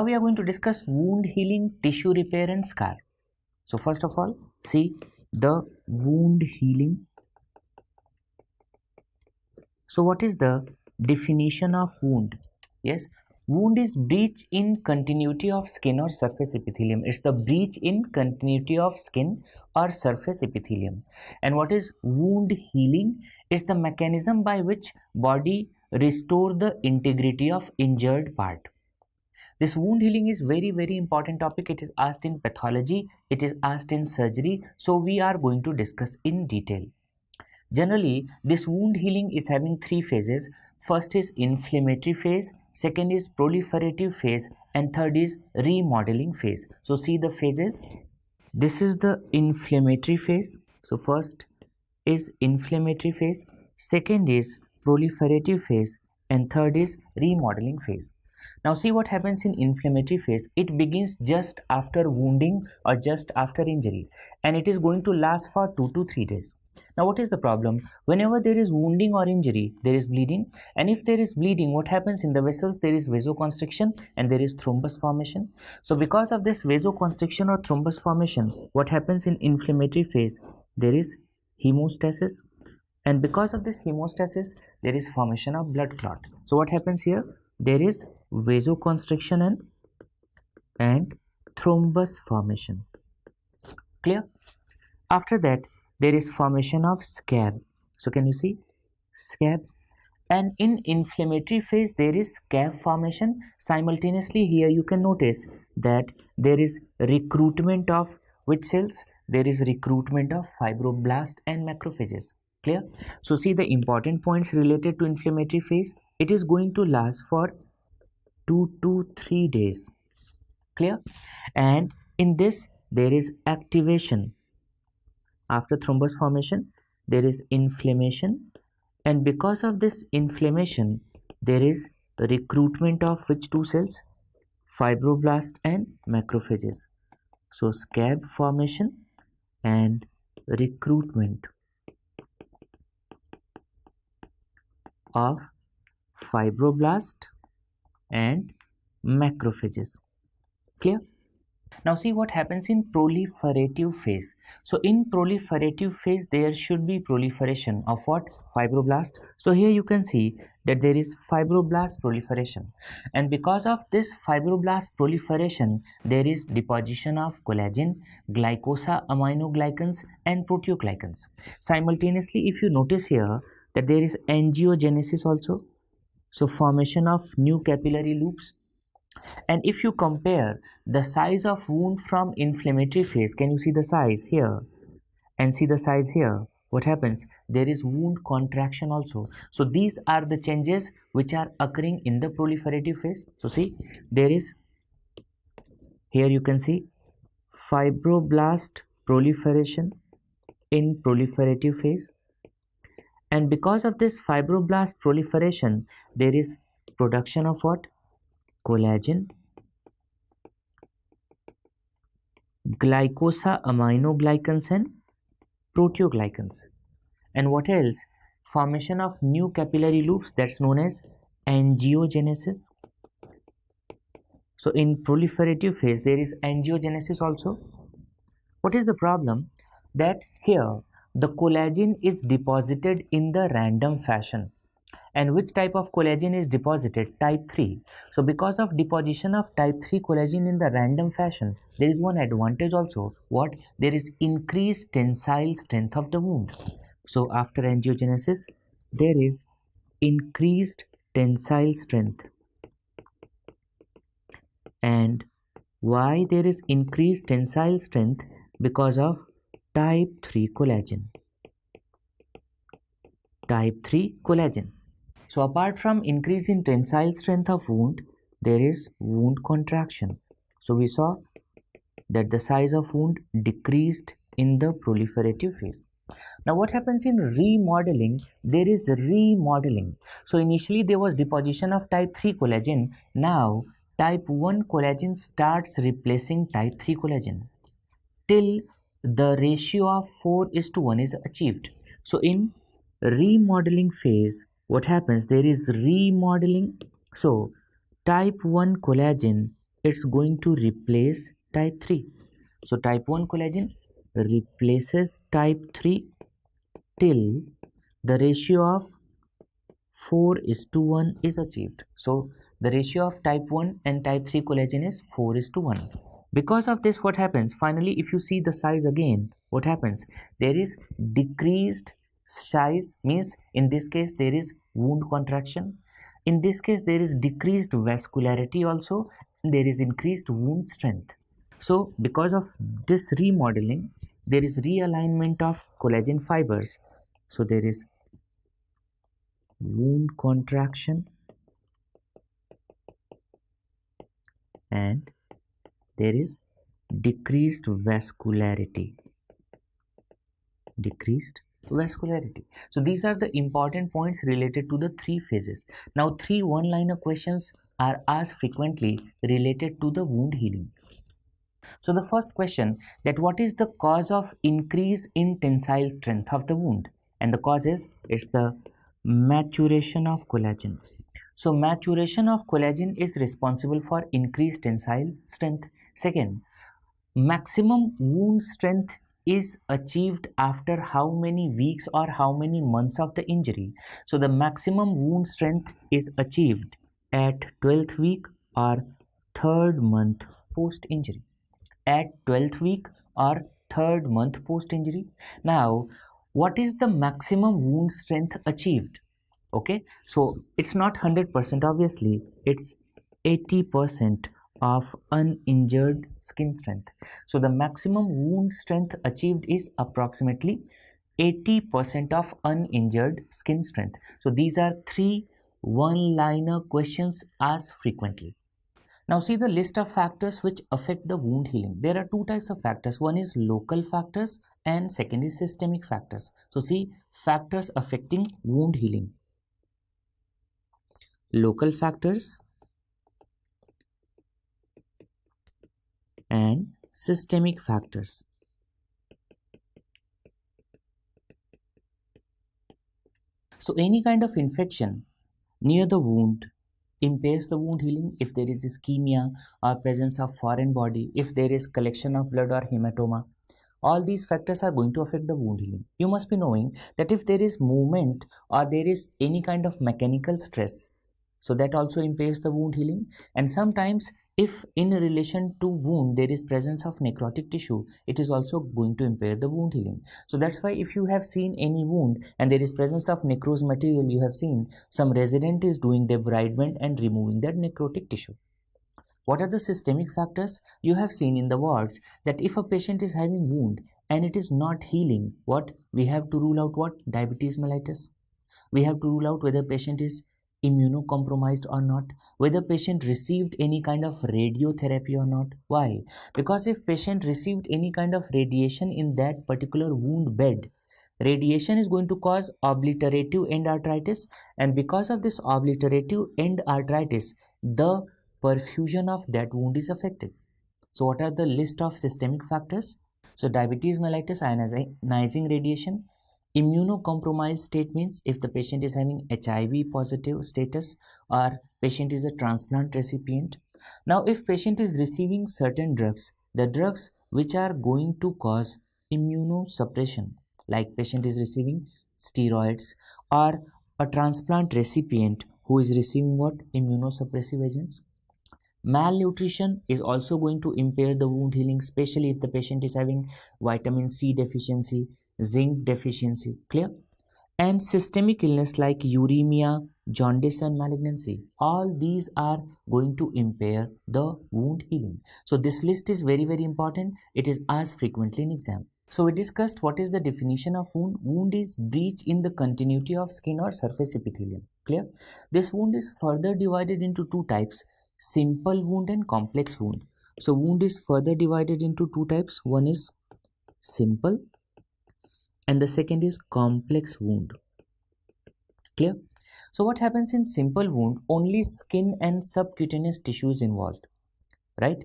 Now we are going to discuss wound healing, tissue repair and scar. So first of all, see the wound healing. So what is the definition of wound? Yes, wound is breach in continuity of skin or surface epithelium. It's the breach in continuity of skin or surface epithelium. And what is wound healing? It's the mechanism by which body restore the integrity of injured part. This wound healing is very important topic. It is asked in pathology, it is asked in surgery, so we are going to discuss in detail. Generally, this wound healing is having three phases. First is inflammatory phase, second is proliferative phase, and third is remodeling phase. So see the phases. This is the inflammatory phase. So first is inflammatory phase, second is proliferative phase, and third is remodeling phase. Now see what happens in inflammatory phase. It begins just after wounding or just after injury, and it is going to last for 2 to 3 days. Now what is the problem? Whenever there is wounding or injury, there is bleeding, and if there is bleeding, what happens in the vessels? There is vasoconstriction and there is thrombus formation. So because of this vasoconstriction or thrombus formation, what happens in inflammatory phase? There is hemostasis, and because of this hemostasis, there is formation of blood clot. So what happens here? There is vasoconstriction and thrombus formation. Clear? After that, there is formation of scab. So can you see scab? And in inflammatory phase, there is scab formation. Simultaneously, here you can notice that there is recruitment of which cells? There is recruitment of fibroblast and macrophages. Clear? So see the important points related to inflammatory phase. It is going to last for 2 to 3 days. Clear? And in this, there is activation. After thrombus formation, there is inflammation, and because of this inflammation, there is recruitment of which two cells? Fibroblast and macrophages. So scab formation and recruitment of fibroblast and macrophages. Clear? Now see what happens in proliferative phase. So in proliferative phase, there should be proliferation of what? Fibroblast. So here you can see that there is fibroblast proliferation, and because of this fibroblast proliferation, there is deposition of collagen, glycosaminoglycans and proteoglycans. Simultaneously, if you notice here that there is angiogenesis also, so formation of new capillary loops. And if you compare the size of wound from inflammatory phase, can you see the size here and see the size here? What happens? There is wound contraction also. So these are the changes which are occurring in the proliferative phase. So see, there is, here you can see fibroblast proliferation in proliferative phase, and because of this fibroblast proliferation, there is production of what? Collagen, glycosaminoglycans and proteoglycans. And what else? Formation of new capillary loops, that's known as angiogenesis. So in proliferative phase, there is angiogenesis also. What is the problem? That here the collagen is deposited in the random fashion. And which type of collagen is deposited? Type 3. So because of deposition of type 3 collagen in the random fashion, there is one advantage also. What? There is increased tensile strength of the wound. So after angiogenesis, there is increased tensile strength. And why there is increased tensile strength? Because of type 3 collagen. Type 3 collagen. So apart from increase in tensile strength of wound, there is wound contraction. So we saw that the size of wound decreased in the proliferative phase. Now what happens in remodeling? There is remodeling. So initially there was deposition of type 3 collagen. Now type 1 collagen starts replacing type 3 collagen till the ratio of 4:1 is achieved. So in remodeling phase, what happens? There is remodeling. So type 1 collagen it's going to replace type 3. So type 1 collagen replaces type 3 till the ratio of 4:1 is achieved. So the ratio of type 1 and type 3 collagen is 4:1. Because of this, what happens? Finally, if you see the size again, what happens? There is decreased size, means in this case there is wound contraction. In this case there is decreased vascularity also, and there is increased wound strength. So because of this remodeling, there is realignment of collagen fibers. So there is wound contraction and there is decreased vascularity. So these are the important points related to the 3 phases. Now 3 one-liner questions are asked frequently related to the wound healing. So the first question, that what is the cause of increase in tensile strength of the wound? And the cause is, it's the maturation of collagen. So maturation of collagen is responsible for increased tensile strength. Second, maximum wound strength is achieved after how many weeks or how many months of the injury? So the maximum wound strength is achieved at 12th week or 3rd month post injury. At 12th week or 3rd month post injury. Now, what is the maximum wound strength achieved? Okay, so it's not 100%, obviously, it's 80% of uninjured skin strength. So the maximum wound strength achieved is approximately 80% of uninjured skin strength. So these are 3 one-liner questions asked frequently. Now see the list of factors which affect the wound healing. There are 2 types of factors. One is local factors and second is systemic factors. So see, factors affecting wound healing. Local factors and systemic factors. So any kind of infection near the wound impairs the wound healing. If there is ischemia or presence of foreign body, if there is collection of blood or hematoma, all these factors are going to affect the wound healing. You must be knowing that if there is movement or there is any kind of mechanical stress, so that also impairs the wound healing. And sometimes if in relation to wound there is presence of necrotic tissue, it is also going to impair the wound healing. So that's why if you have seen any wound and there is presence of necrosed material, you have seen some resident is doing debridement and removing that necrotic tissue. What are the systemic factors? You have seen in the wards that if a patient is having wound and it is not healing, what we have to rule out? What? Diabetes mellitus. We have to rule out whether patient is immunocompromised or not, whether patient received any kind of radiotherapy or not. Why? Because if patient received any kind of radiation in that particular wound bed, radiation is going to cause obliterative end arthritis, and because of this obliterative end arthritis, the perfusion of that wound is affected. So what are the list of systemic factors? So diabetes mellitus, ionizing radiation. Immunocompromised state means if the patient is having HIV positive status or patient is a transplant recipient. Now if patient is receiving certain drugs, the drugs which are going to cause immunosuppression, like patient is receiving steroids, or a transplant recipient who is receiving what? Immunosuppressive agents. Malnutrition is also going to impair the wound healing, especially if the patient is having vitamin C deficiency, zinc deficiency. Clear? And systemic illness like uremia, jaundice and malignancy, all these are going to impair the wound healing. So this list is very, very important. It is asked frequently in exam. So we discussed what is the definition of wound. Wound is breach in the continuity of skin or surface epithelium. Clear? This wound is further divided into 2 types: simple wound and complex wound. So wound is further divided into 2 types. One is simple and the second is complex wound. Clear? So what happens in simple wound? Only skin and subcutaneous tissue is involved, right?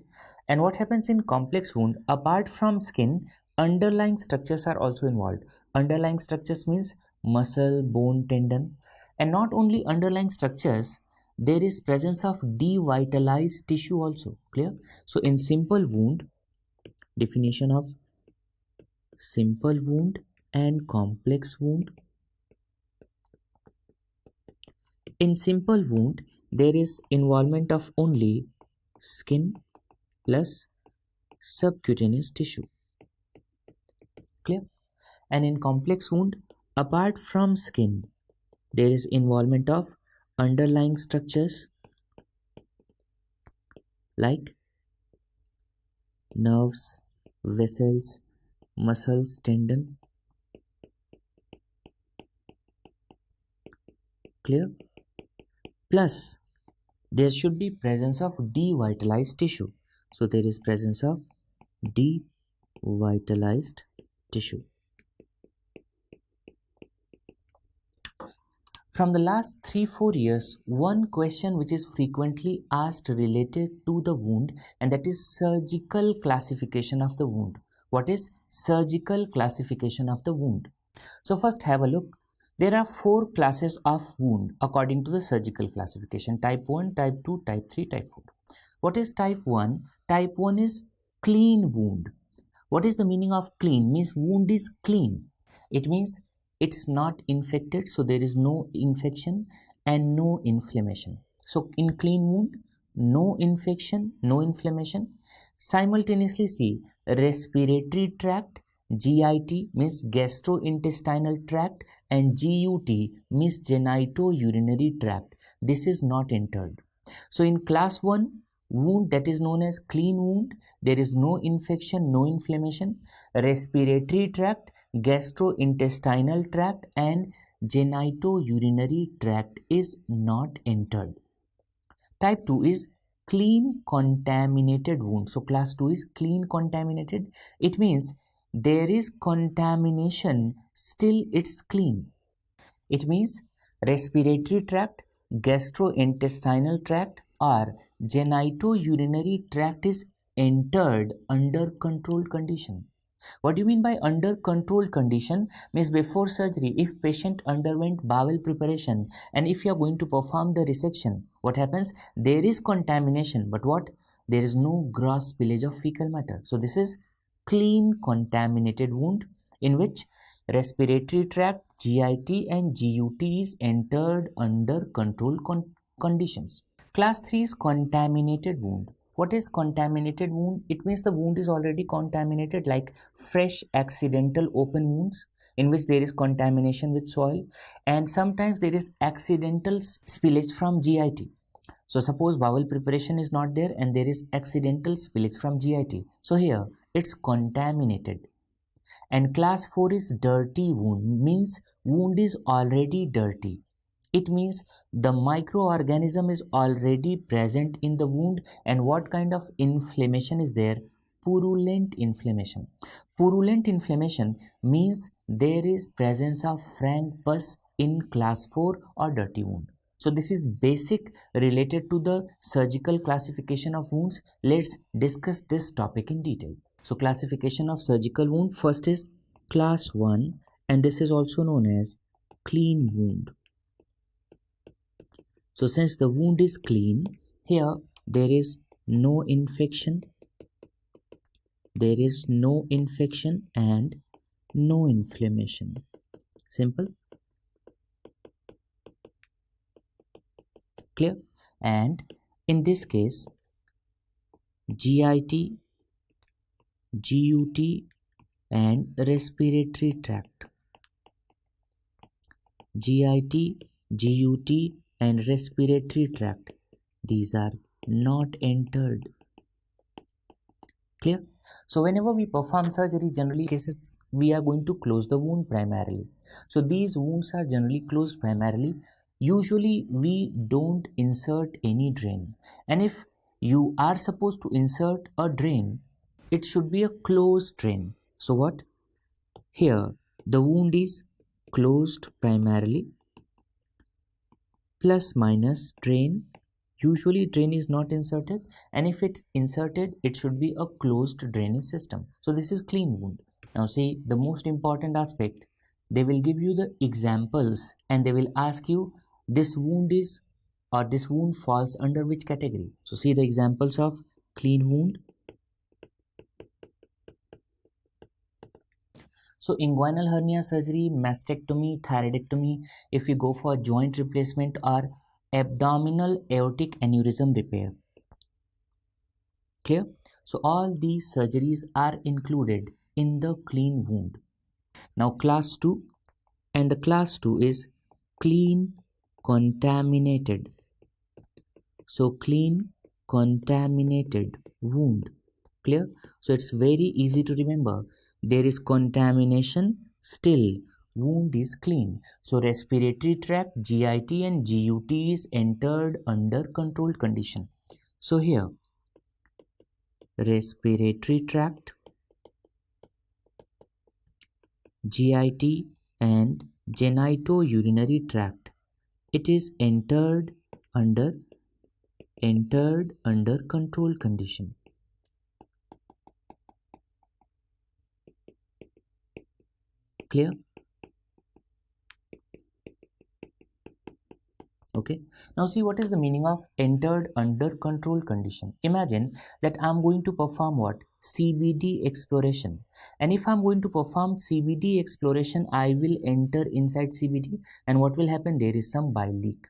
And what happens in complex wound? Apart from skin, underlying structures are also involved. Underlying structures means muscle, bone, tendon. And not only underlying structures, there is presence of devitalized tissue also. Clear? So in simple wound, definition of simple wound and complex wound. In simple wound, there is involvement of only skin plus subcutaneous tissue. Clear? And in complex wound, apart from skin, there is involvement of underlying structures like nerves, vessels, muscles, tendon. Clear? Plus, there should be presence of devitalized tissue. So there is presence of devitalized tissue. From the last 3-4 years, one question which is frequently asked related to the wound, and that is surgical classification of the wound. What is surgical classification of the wound? So first have a look. There are 4 classes of wound according to the surgical classification: type 1, type 2, type 3, type 4. What is type 1? Type 1 is clean wound. What is the meaning of clean? Means wound is clean. It means it's not infected, so there is no infection and no inflammation. So in clean wound, no infection, no inflammation. Simultaneously see respiratory tract, GIT means gastrointestinal tract, and GUT means genitourinary tract. This is not entered. So in class 1 wound, that is known as clean wound, there is no infection, no inflammation. Respiratory tract, gastrointestinal tract and genitourinary tract is not entered. Type 2 is clean contaminated wound. So class 2 is clean contaminated. It means there is contamination, still it's clean. It means respiratory tract, gastrointestinal tract or genitourinary tract is entered under controlled condition. What do you mean by under controlled condition? Means before surgery, if patient underwent bowel preparation and if you are going to perform the resection, what happens? There is contamination, but what? There is no gross spillage of fecal matter. So this is clean contaminated wound in which respiratory tract, GIT and GUT is entered under controlled conditions. Class 3 is contaminated wound. What is contaminated wound? It means the wound is already contaminated, like fresh accidental open wounds in which there is contamination with soil, and sometimes there is accidental spillage from GIT. So suppose bowel preparation is not there and there is accidental spillage from GIT. So here it's contaminated. And class 4 is dirty wound, means wound is already dirty. It means the microorganism is already present in the wound, and what kind of inflammation is there? Purulent inflammation. Purulent inflammation means there is presence of frank pus in class 4 or dirty wound. So this is basic related to the surgical classification of wounds. Let's discuss this topic in detail. So classification of surgical wound, first is class 1, and this is also known as clean wound. So since the wound is clean, here there is no infection, and no inflammation. Simple. Clear? And in this case, GIT, GUT and respiratory tract. GIT, GUT and respiratory tract, these are not entered. Clear? So whenever we perform surgery, generally cases we are going to close the wound primarily. So these wounds are generally closed primarily. Usually we don't insert any drain, and if you are supposed to insert a drain, it should be a closed drain. So what? Here the wound is closed primarily, plus minus drain. Usually drain is not inserted, and if it's inserted, it should be a closed drainage system. So this is clean wound. Now see the most important aspect. They will give you the examples and they will ask you, this wound is or this wound falls under which category? So see the examples of clean wound. So inguinal hernia surgery, mastectomy, thyroidectomy, if you go for joint replacement, or abdominal aortic aneurysm repair. Clear? So all these surgeries are included in the clean wound. Now class 2, and the class 2 is clean contaminated. So clean contaminated wound. Clear? So it's very easy to remember. There is contamination, still wound is clean. So respiratory tract, GIT and GUT is entered under controlled condition. So here respiratory tract, GIT and genitourinary tract, it is entered under controlled condition. Clear? Okay, now see what is the meaning of entered under controlled condition. Imagine that I'm going to perform what? CBD exploration. And if I'm going to perform CBD exploration, I will enter inside CBD, and what will happen? There is some bile leak.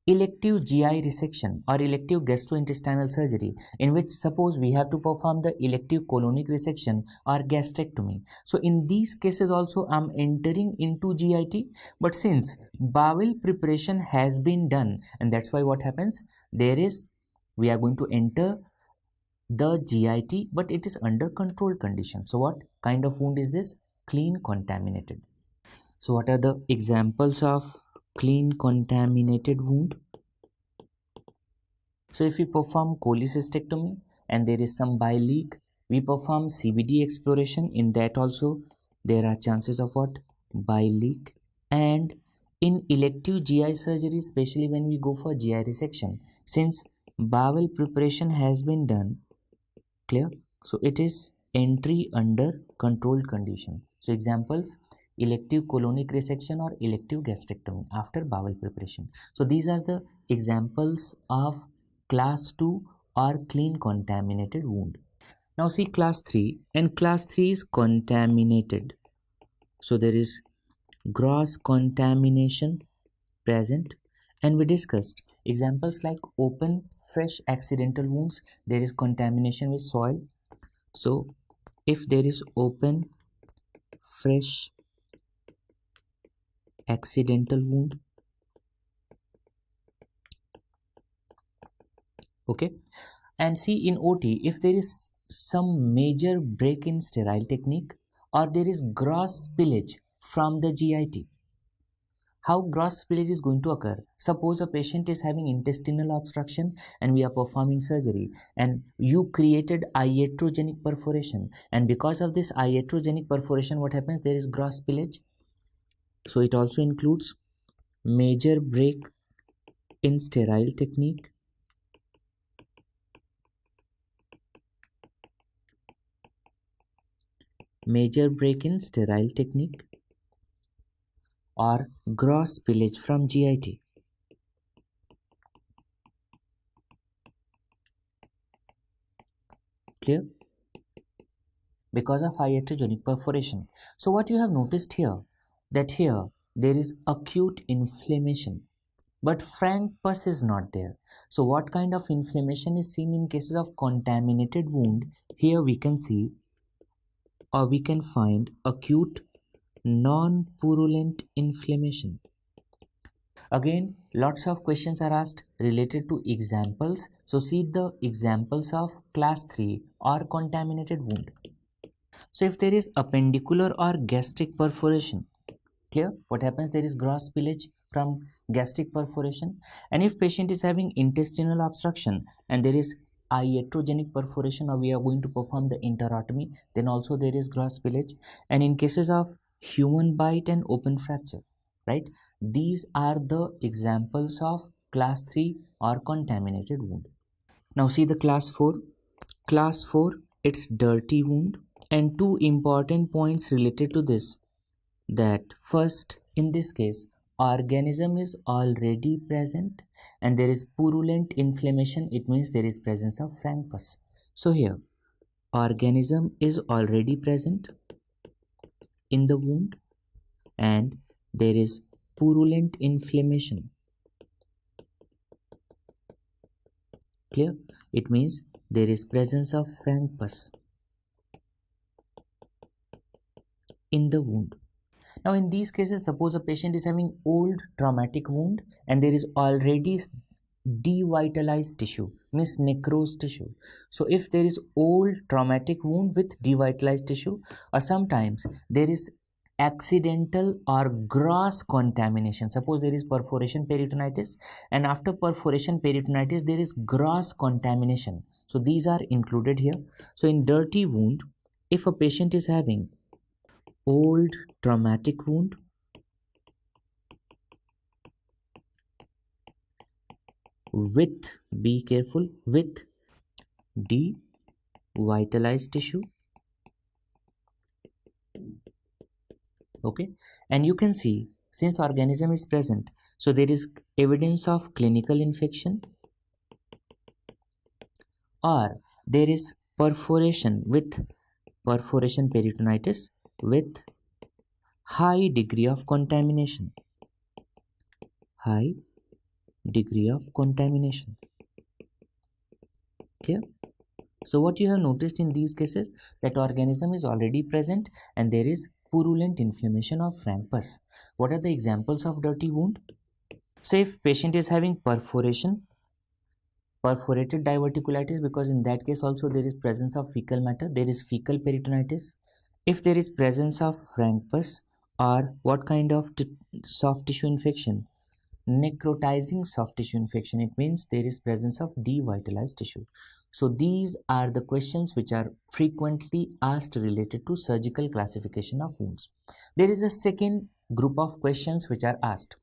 Elective GI resection or elective gastrointestinal surgery, in which suppose we have to perform the elective colonic resection or gastrectomy. So in these cases also I'm entering into GIT, but since bowel preparation has been done, and that's why what happens, we are going to enter the GIT, but it is under controlled condition. So what kind of wound is this? Clean contaminated. So what are the examples of clean contaminated wound? So if we perform cholecystectomy and there is some bile leak, we perform CBD exploration. In that also there are chances of what? Bile leak. And in elective GI surgery, especially when we go for GI resection, since bowel preparation has been done, clear? So it is entry under controlled condition. So examples: elective colonic resection or elective gastrectomy after bowel preparation. So these are the examples of class 2 or clean contaminated wound. Now see class 3, and class 3 is contaminated. So there is gross contamination present, and we discussed examples like open fresh accidental wounds. There is contamination with soil. So if there is open fresh accidental wound, okay, and see in OT, if there is some major break in sterile technique or there is gross spillage from the GIT. How gross spillage is going to occur? Suppose a patient is having intestinal obstruction and we are performing surgery, and you created iatrogenic perforation, and because of this iatrogenic perforation, what happens? There is gross spillage. So it also includes major break in sterile technique, major break in sterile technique, or gross spillage from GIT. Clear? Because of iatrogenic perforation. So what you have noticed here, that here there is acute inflammation, but frank pus is not there. So what kind of inflammation is seen in cases of contaminated wound? Here we can see, or we can find, acute non-purulent inflammation. Again, lots of questions are asked related to examples. So see the examples of class 3 or contaminated wound. So if there is appendicular or gastric perforation, clear, what happens? There is gross spillage from gastric perforation. And if patient is having intestinal obstruction and there is iatrogenic perforation, or we are going to perform the enterotomy, then also there is gross spillage. And in cases of human bite and open fracture, right, these are the examples of class 3 or contaminated wound. Now see the class 4. Class 4, it's dirty wound. And two important points related to this, that first, in this case, organism is already present and there is purulent inflammation, it means there is presence of frank pus. So here organism is already present in the wound and there is purulent inflammation. Clear? It means there is presence of frank pus in the wound. Now in these cases, suppose a patient is having old traumatic wound and there is already devitalized tissue, means necrosed tissue. So if there is old traumatic wound with devitalized tissue, or sometimes there is accidental or gross contamination. Suppose there is perforation peritonitis and after perforation peritonitis there is gross contamination. So these are included here. So in dirty wound, if a patient is having old traumatic wound with, be careful, with devitalized tissue, okay, and you can see since organism is present, so there is evidence of clinical infection or there is perforation with perforation peritonitis with high degree of contamination, high degree of contamination. Okay, so what you have noticed in these cases, that organism is already present and there is purulent inflammation of frank pus. What are the examples of dirty wound? So if patient is having perforated diverticulitis, because in that case also there is presence of fecal matter, there is fecal peritonitis. If there is presence of frank pus or what kind of soft tissue infection? Necrotizing soft tissue infection, it means there is presence of devitalized tissue. So these are the questions which are frequently asked related to surgical classification of wounds. There is a second group of questions which are asked,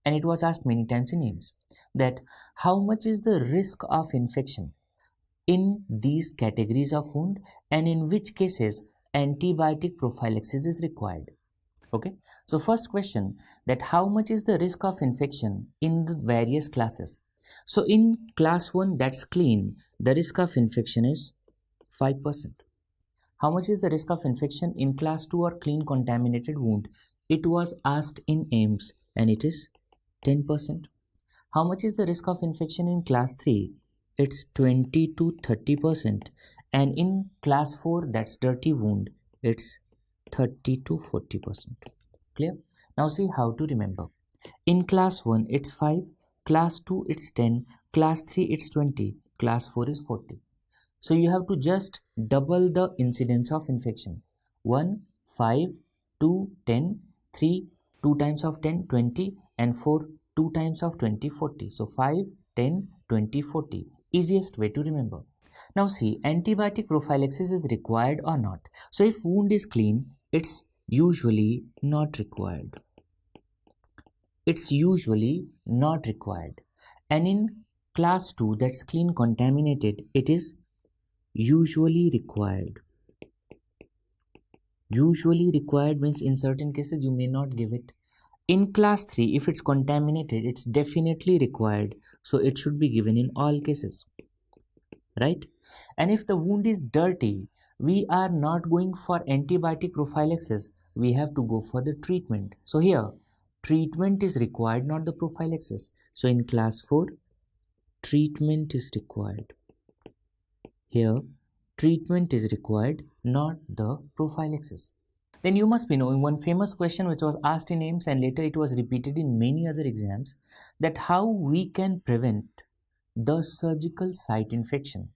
and it was asked many times in AIIMS, that how much is the risk of infection in these categories of wound and in which cases antibiotic prophylaxis is required. Okay, so first question, that how much is the risk of infection in the various classes? So in class 1, that's clean, the risk of infection is 5%. How much is the risk of infection in class 2 or clean contaminated wound? It was asked in AIIMS and it is 10%. How much is the risk of infection in class 3? It's 20 to 30%, and in class 4, that's dirty wound, it's 30 to 40%. Clear? Now see how to remember. In class 1 it's 5, class 2 it's 10, class 3 it's 20, class 4 is 40. So you have to just double the incidence of infection. 1, 5, 2, 10, 3, 2 times of 10, 20, and 4, 2 times of 20, 40. So 5, 10, 20, 40. Easiest way to remember. Now see, antibiotic prophylaxis is required or not. So if wound is clean, it's usually not required. It's usually not required. And in class 2, that's clean contaminated, it is usually required. Usually required means in certain cases you may not give it. In class 3, if it's contaminated, it's definitely required. So it should be given in all cases. Right? And if the wound is dirty, we are not going for antibiotic prophylaxis. We have to go for the treatment. So here, treatment is required, not the prophylaxis. So in class 4, treatment is required. Here, treatment is required, not the prophylaxis. Then you must be knowing one famous question which was asked in AIIMS and later it was repeated in many other exams, that how we can prevent the surgical site infection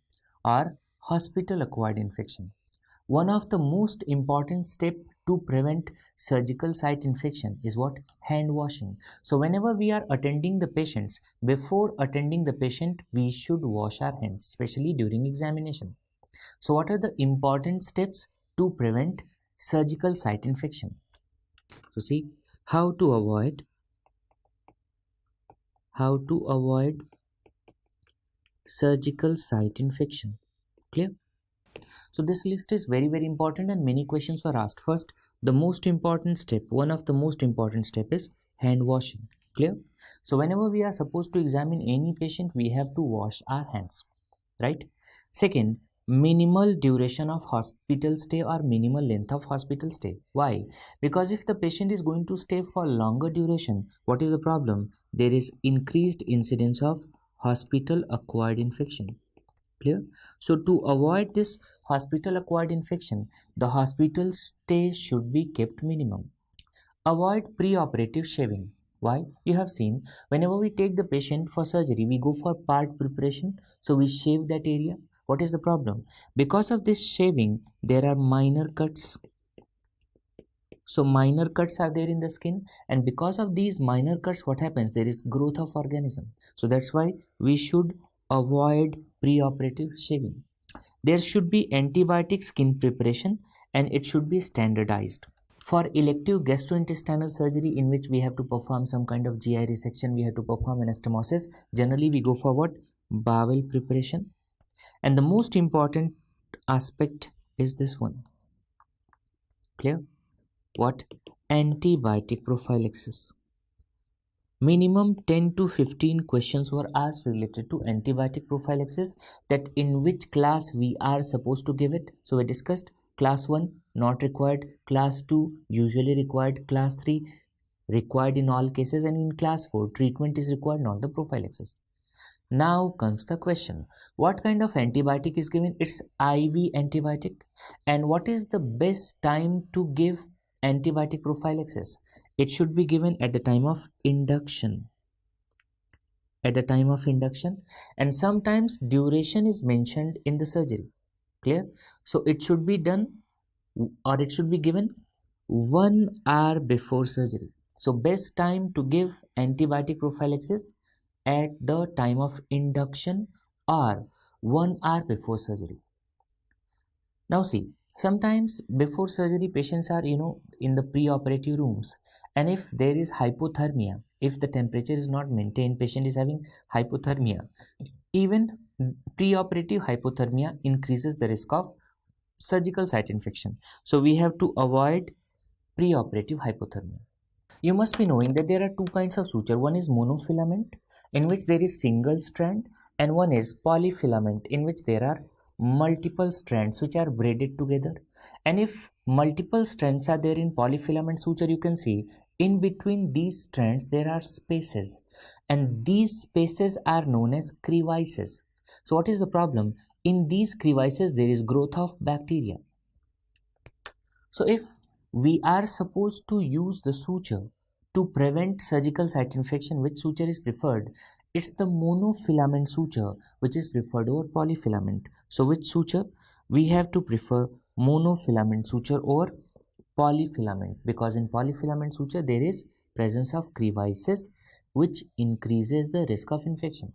or hospital acquired infection. One of the most important steps to prevent surgical site infection is what? Hand washing. So whenever we are attending the patients, before attending the patient, we should wash our hands, especially during examination. So what are the important steps to prevent surgical site infection? So see how to avoid surgical site infection. Clear? So this list is very very important and many questions were asked. First, the most important step, one of the most important step is hand washing. Clear? So whenever we are supposed to examine any patient, we have to wash our hands, right? Second, minimal duration of hospital stay or minimal length of hospital stay. Why? Because if the patient is going to stay for longer duration, what is the problem? There is increased incidence of hospital acquired infection. Clear? So to avoid this hospital acquired infection, the hospital stay should be kept minimum. Avoid pre-operative shaving. Why? You have seen, whenever we take the patient for surgery, we go for part preparation, so we shave that area. What is the problem? Because of this shaving, there are minor cuts. So minor cuts are there in the skin, and because of these minor cuts, what happens? There is growth of organism. So that's why we should avoid pre-operative shaving. There should be antibiotic skin preparation, and it should be standardized. For elective gastrointestinal surgery, in which we have to perform some kind of GI resection, we have to perform anastomosis, generally we go for what? Bowel preparation. And the most important aspect is this one. Clear? What? Antibiotic prophylaxis. Minimum 10 to 15 questions were asked related to antibiotic prophylaxis, that in which class we are supposed to give it. So we discussed class 1 not required, class 2 usually required, class 3 required in all cases, and in class 4 treatment is required, not the prophylaxis. Now comes the question, what kind of antibiotic is given? It's IV antibiotic. And what is the best time to give antibiotic prophylaxis? It should be given at the time of induction. At the time of induction, and sometimes duration is mentioned in the surgery. Clear? So it should be done, or it should be given 1 hour before surgery. So best time to give antibiotic prophylaxis at the time of induction or 1 hour before surgery. Now see, sometimes before surgery patients are in the pre-operative rooms, and if there is hypothermia, if the temperature is not maintained, patient is having hypothermia, even pre-operative hypothermia increases the risk of surgical site infection. So we have to avoid pre-operative hypothermia. You must be knowing that there are two kinds of suture. One is monofilament, in which there is single strand, and one is polyfilament, in which there are multiple strands which are braided together. And if multiple strands are there in polyfilament suture, you can see in between these strands there are spaces, and these spaces are known as crevices. So what is the problem? In these crevices there is growth of bacteria. So if we are supposed to use the suture to prevent surgical site infection, which suture is preferred? It's the monofilament suture which is preferred over polyfilament. So which suture? We have to prefer monofilament suture over polyfilament, because in polyfilament suture there is presence of crevices which increases the risk of infection.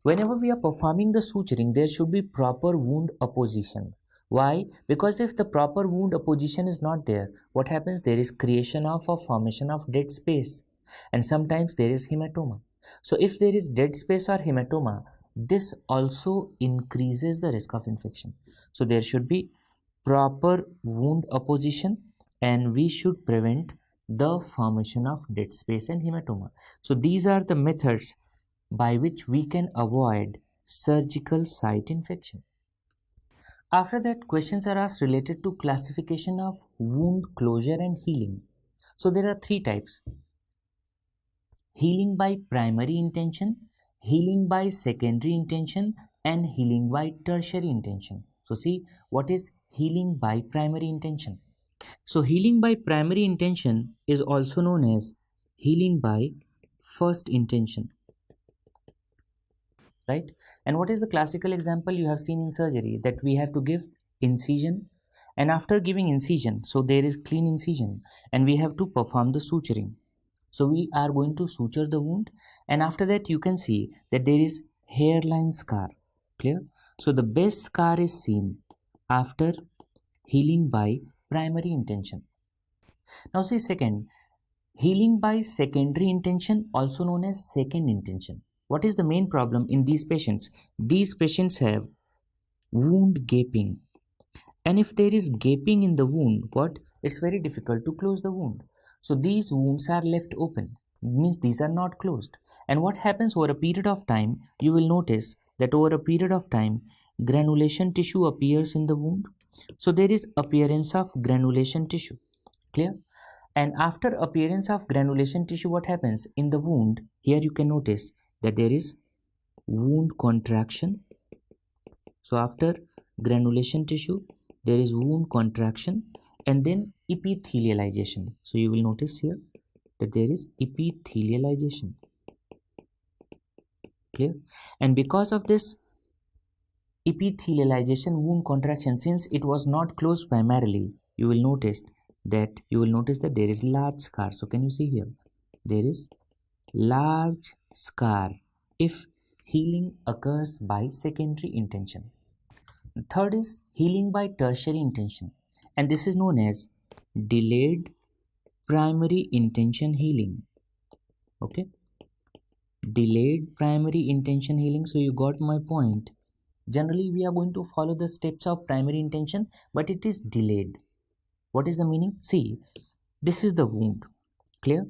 Whenever we are performing the suturing, there should be proper wound apposition. Why? Because if the proper wound apposition is not there, what happens? There is creation of a formation of dead space, and sometimes there is hematoma. So if there is dead space or hematoma, this also increases the risk of infection. So there should be proper wound apposition, and we should prevent the formation of dead space and hematoma. So these are the methods by which we can avoid surgical site infection. After that, questions are asked related to classification of wound closure and healing. So there are 3 types: healing by primary intention, healing by secondary intention, and healing by tertiary intention. So see, what is healing by primary intention? So healing by primary intention is also known as healing by first intention, right? And what is the classical example you have seen in surgery? That we have to give incision, and after giving incision, so there is clean incision, and we have to perform the suturing. So we are going to suture the wound, and after that you can see that there is hairline scar. Clear? So the best scar is seen after healing by primary intention. Now see, second, healing by secondary intention, also known as second intention. What is the main problem in these patients? These patients have wound gaping. And if there is gaping in the wound, what, it's very difficult to close the wound. So these wounds are left open, means these are not closed. And what happens over a period of time, you will notice that over a period of time granulation tissue appears in the wound. So there is appearance of granulation tissue. Clear? And after appearance of granulation tissue, what happens in the wound? Here you can notice that there is wound contraction. So after granulation tissue, there is wound contraction and then epithelialization. So you will notice here that there is epithelialization. Clear? And because of this epithelialization, wound contraction, since it was not closed primarily, you will notice that there is large scar. So can you see here? There is large scar if healing occurs by secondary intention. Third is healing by tertiary intention, and this is known as delayed primary intention healing. Okay, delayed primary intention healing. So you got my point. Generally we are going to follow the steps of primary intention, but it is delayed. What is the meaning? See, this is the wound. Clear?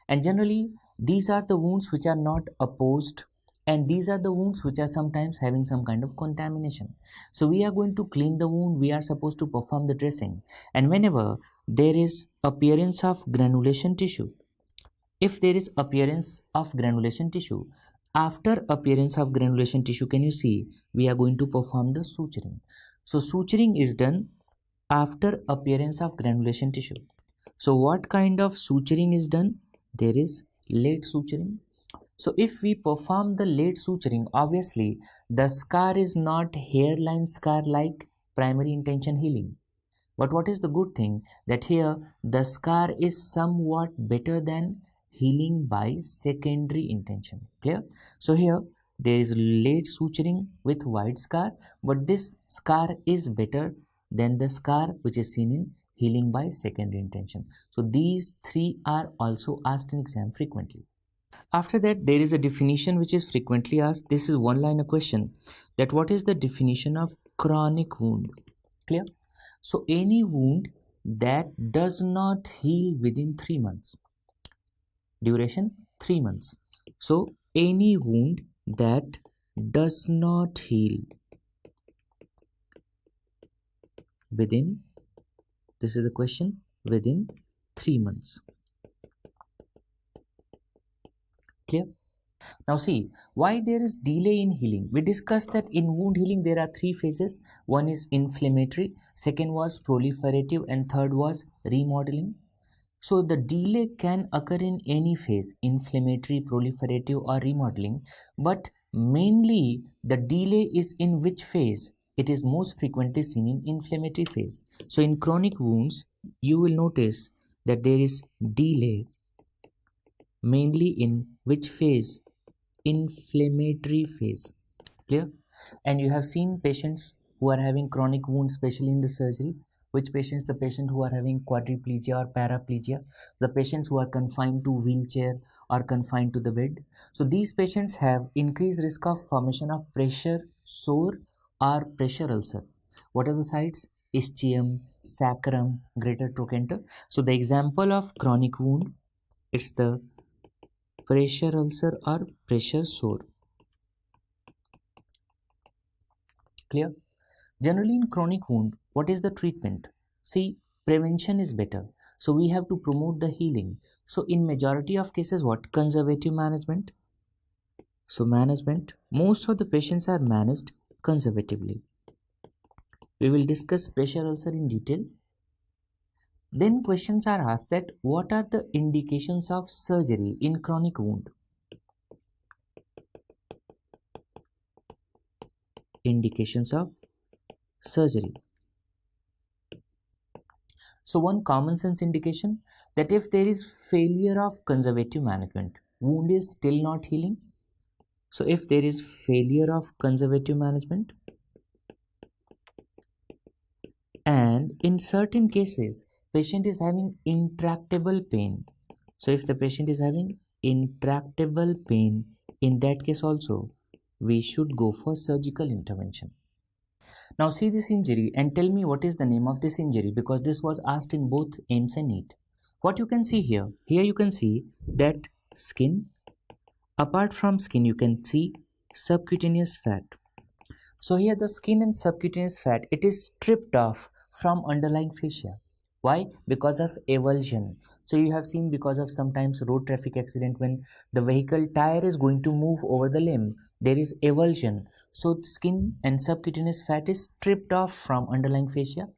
And generally these are the wounds which are not opposed, and these are the wounds which are sometimes having some kind of contamination. So we are going to clean the wound, we are supposed to perform the dressing, and whenever there is appearance of granulation tissue, if there is appearance of granulation tissue, after appearance of granulation tissue, can you see, we are going to perform the suturing. So suturing is done after appearance of granulation tissue. So what kind of suturing is done? There is late suturing. So if we perform the late suturing, obviously the scar is not hairline scar like primary intention healing. But what is the good thing? That here the scar is somewhat better than healing by secondary intention. Clear? So here there is late suturing with wide scar, but this scar is better than the scar which is seen in healing by secondary intention. So these three are also asked in exam frequently. After that, there is a definition which is frequently asked. This is one line question, that what is the definition of chronic wound? Clear? So any wound that does not heal within 3 months. Duration 3 months. So any wound that does not heal within, this is the question, within 3 months. Clear? Now see, why there is delay in healing. We discussed that in wound healing there are 3 phases. One is inflammatory, second was proliferative, and third was remodeling. So the delay can occur in any phase, inflammatory, proliferative or remodeling, but mainly the delay is in which phase? It is most frequently seen in inflammatory phase. So in chronic wounds, you will notice that there is delay mainly in which phase? Inflammatory phase. Clear? And you have seen patients who are having chronic wounds, especially in the surgery. Which patients? The patient who are having quadriplegia or paraplegia, the patients who are confined to wheelchair or confined to the bed. So these patients have increased risk of formation of pressure sore or pressure ulcer. What are the sites? Ischium, sacrum, greater trochanter. So the example of chronic wound, it's the pressure ulcer or pressure sore. Clear? Generally in chronic wound, what is the treatment? See, prevention is better. So we have to promote the healing. So in majority of cases, what? Conservative management. So management, most of the patients are managed conservatively. We will discuss pressure ulcer in detail. Then questions are asked that what are the indications of surgery in chronic wound? Indications of surgery. So one common sense indication, that if there is failure of conservative management, wound is still not healing. So if there is failure of conservative management, and in certain cases patient is having intractable pain. So if the patient is having intractable pain, in that case also we should go for surgical intervention. Now see this injury and tell me what is the name of this injury, because this was asked in both AIIMS and NEET. What you can see here, you can see that skin, apart from skin you can see subcutaneous fat. So here the skin and subcutaneous fat, it is stripped off from underlying fascia. Why? Because of avulsion. So you have seen, because of sometimes road traffic accident, when the vehicle tire is going to move over the limb, there is avulsion. So skin and subcutaneous fat is stripped off from underlying fascia.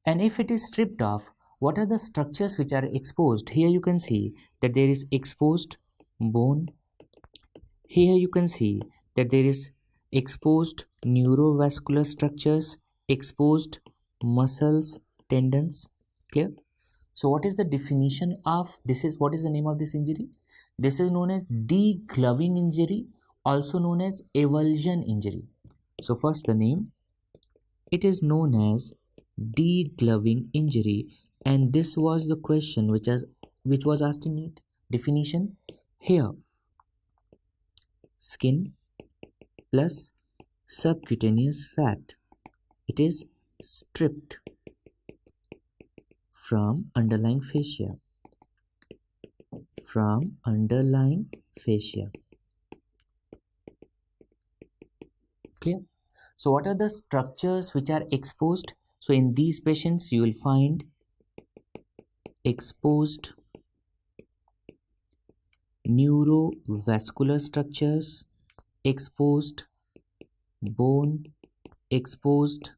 And if it is stripped off, what are the structures which are exposed? Here you can see that there is exposed bone. Here you can see that there is exposed neurovascular structures, exposed muscles, tendons. Clear? So what is the definition of this? Is what is the name of this injury? This is known as degloving injury, also known as avulsion injury. So first the name, it is known as degloving injury, and this was the question which was asked in NEET. Definition: here skin plus subcutaneous fat, it is stripped from underlying fascia, Clear? So what are the structures which are exposed? So in these patients you will find exposed neurovascular structures, exposed bone, exposed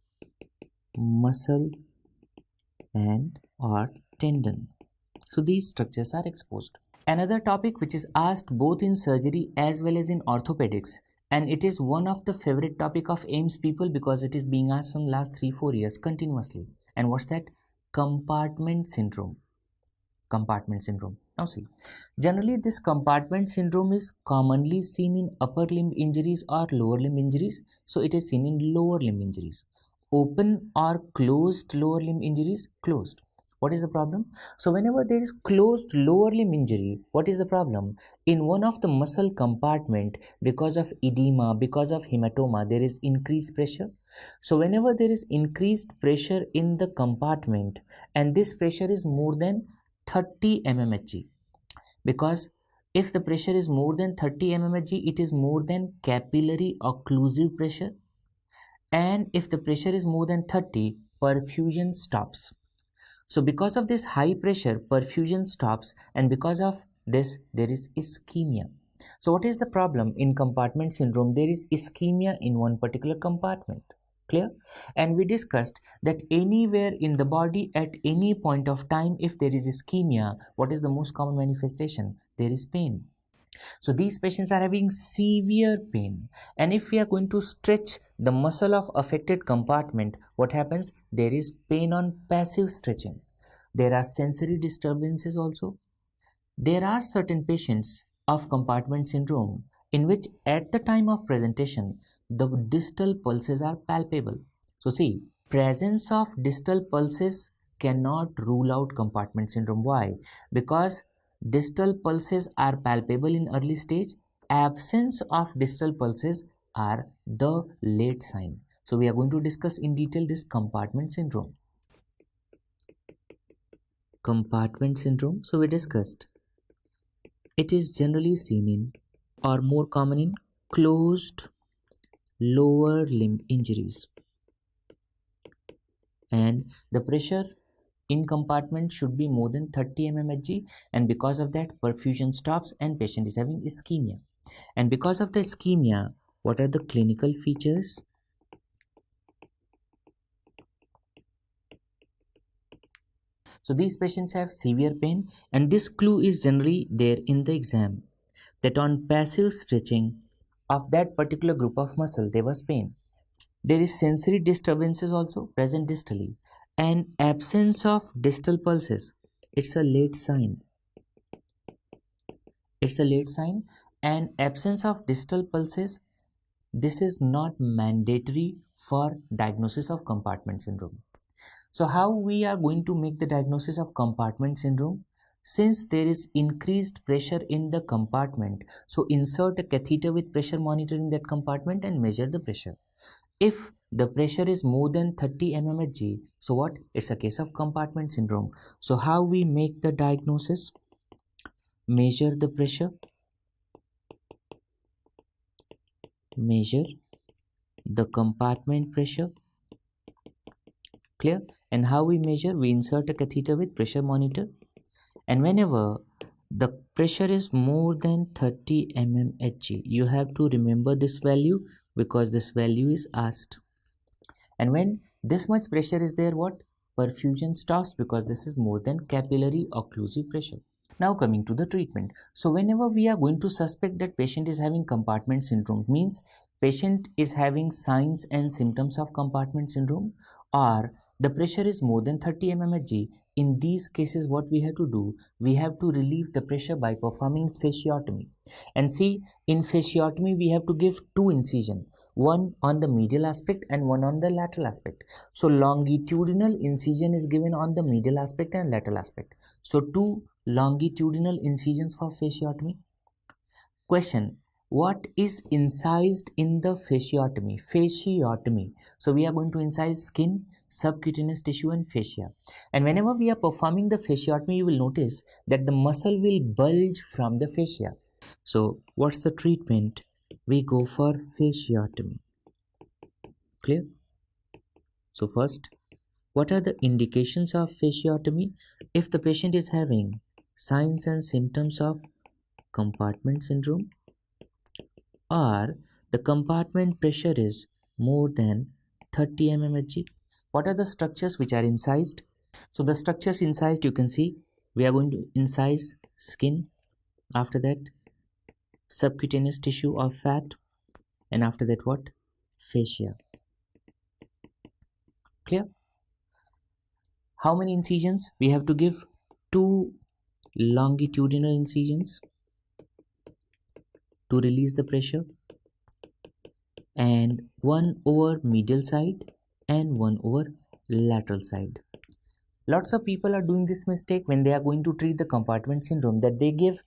muscle and or tendon. So these structures are exposed. Another topic which is asked both in surgery as well as in orthopedics, and it is one of the favorite topic of AIIMS people because it is being asked from last 3-4 years continuously. And what's that? Compartment syndrome. Now see, generally this compartment syndrome is commonly seen in upper limb injuries or lower limb injuries. So it is seen in lower limb injuries. Open or closed lower limb injuries, closed. What is the problem? So whenever there is closed lower limb injury, what is the problem? In one of the muscle compartment, because of edema, because of hematoma, there is increased pressure. So whenever there is increased pressure in the compartment, and this pressure is more than 30 mmHg, because if the pressure is more than 30 mmHg, it is more than capillary occlusive pressure, and if the pressure is more than 30, perfusion stops. So because of this high pressure, perfusion stops, and because of this there is ischemia. So what is the problem in compartment syndrome? There is ischemia in one particular compartment. Clear? And we discussed that anywhere in the body at any point of time, if there is ischemia, what is the most common manifestation? There is pain. So these patients are having severe pain, and if we are going to stretch the muscle of affected compartment, what happens? There is pain on passive stretching. There are sensory disturbances also. There are certain patients of compartment syndrome in which at the time of presentation the distal pulses are palpable. So see, presence of distal pulses cannot rule out compartment syndrome. Why? Because distal pulses are palpable in early stage. Absence of distal pulses are the late sign. So we are going to discuss in detail this compartment syndrome. Compartment syndrome, so we discussed, it is generally seen in or more common in closed lower limb injuries, and the pressure in compartment should be more than 30 mmHg, and because of that perfusion stops and patient is having ischemia. And because of the ischemia, what are the clinical features? So these patients have severe pain, and this clue is generally there in the exam, that on passive stretching of that particular group of muscle there was pain. There is sensory disturbances also present distally, and absence of distal pulses. It's a late sign. And absence of distal pulses, this is not mandatory for diagnosis of compartment syndrome. So how we are going to make the diagnosis of compartment syndrome? Since there is increased pressure in the compartment, so insert a catheter with pressure monitor in that compartment and measure the pressure. If the pressure is more than 30 mmHg, so what? It's a case of compartment syndrome. So how we make the diagnosis? Measure the pressure, measure the compartment pressure. Clear? And how we measure? We insert a catheter with pressure monitor, and whenever the pressure is more than 30 mmHg, you have to remember this value because this value is asked. And when this much pressure is there, what? Perfusion stops because this is more than capillary occlusive pressure. Now coming to the treatment. So whenever we are going to suspect that patient is having compartment syndrome, means patient is having signs and symptoms of compartment syndrome, or the pressure is more than 30 mmHg, in these cases what we have to do? We have to relieve the pressure by performing fasciotomy. And see, in fasciotomy we have to give two incision, one on the medial aspect and one on the lateral aspect. So longitudinal incision is given on the medial aspect and lateral aspect. So two longitudinal incisions for fasciotomy. Question: what is incised in the fasciotomy? Fasciotomy. So we are going to incise skin, subcutaneous tissue and fascia. And whenever we are performing the fasciotomy, you will notice that the muscle will bulge from the fascia. So what's the treatment? We go for fasciotomy. Clear? So first, what are the indications of fasciotomy? If the patient is having signs and symptoms of compartment syndrome, or the compartment pressure is more than 30 mmHg. What are the structures which are incised? So the structures incised, you can see, we are going to incise skin, after that subcutaneous tissue or fat, and after that what? Fascia. Clear? How many incisions? We have to give two longitudinal incisions to release the pressure, and one over medial side and one over lateral side. Lots of people are doing this mistake when they are going to treat the compartment syndrome, that they give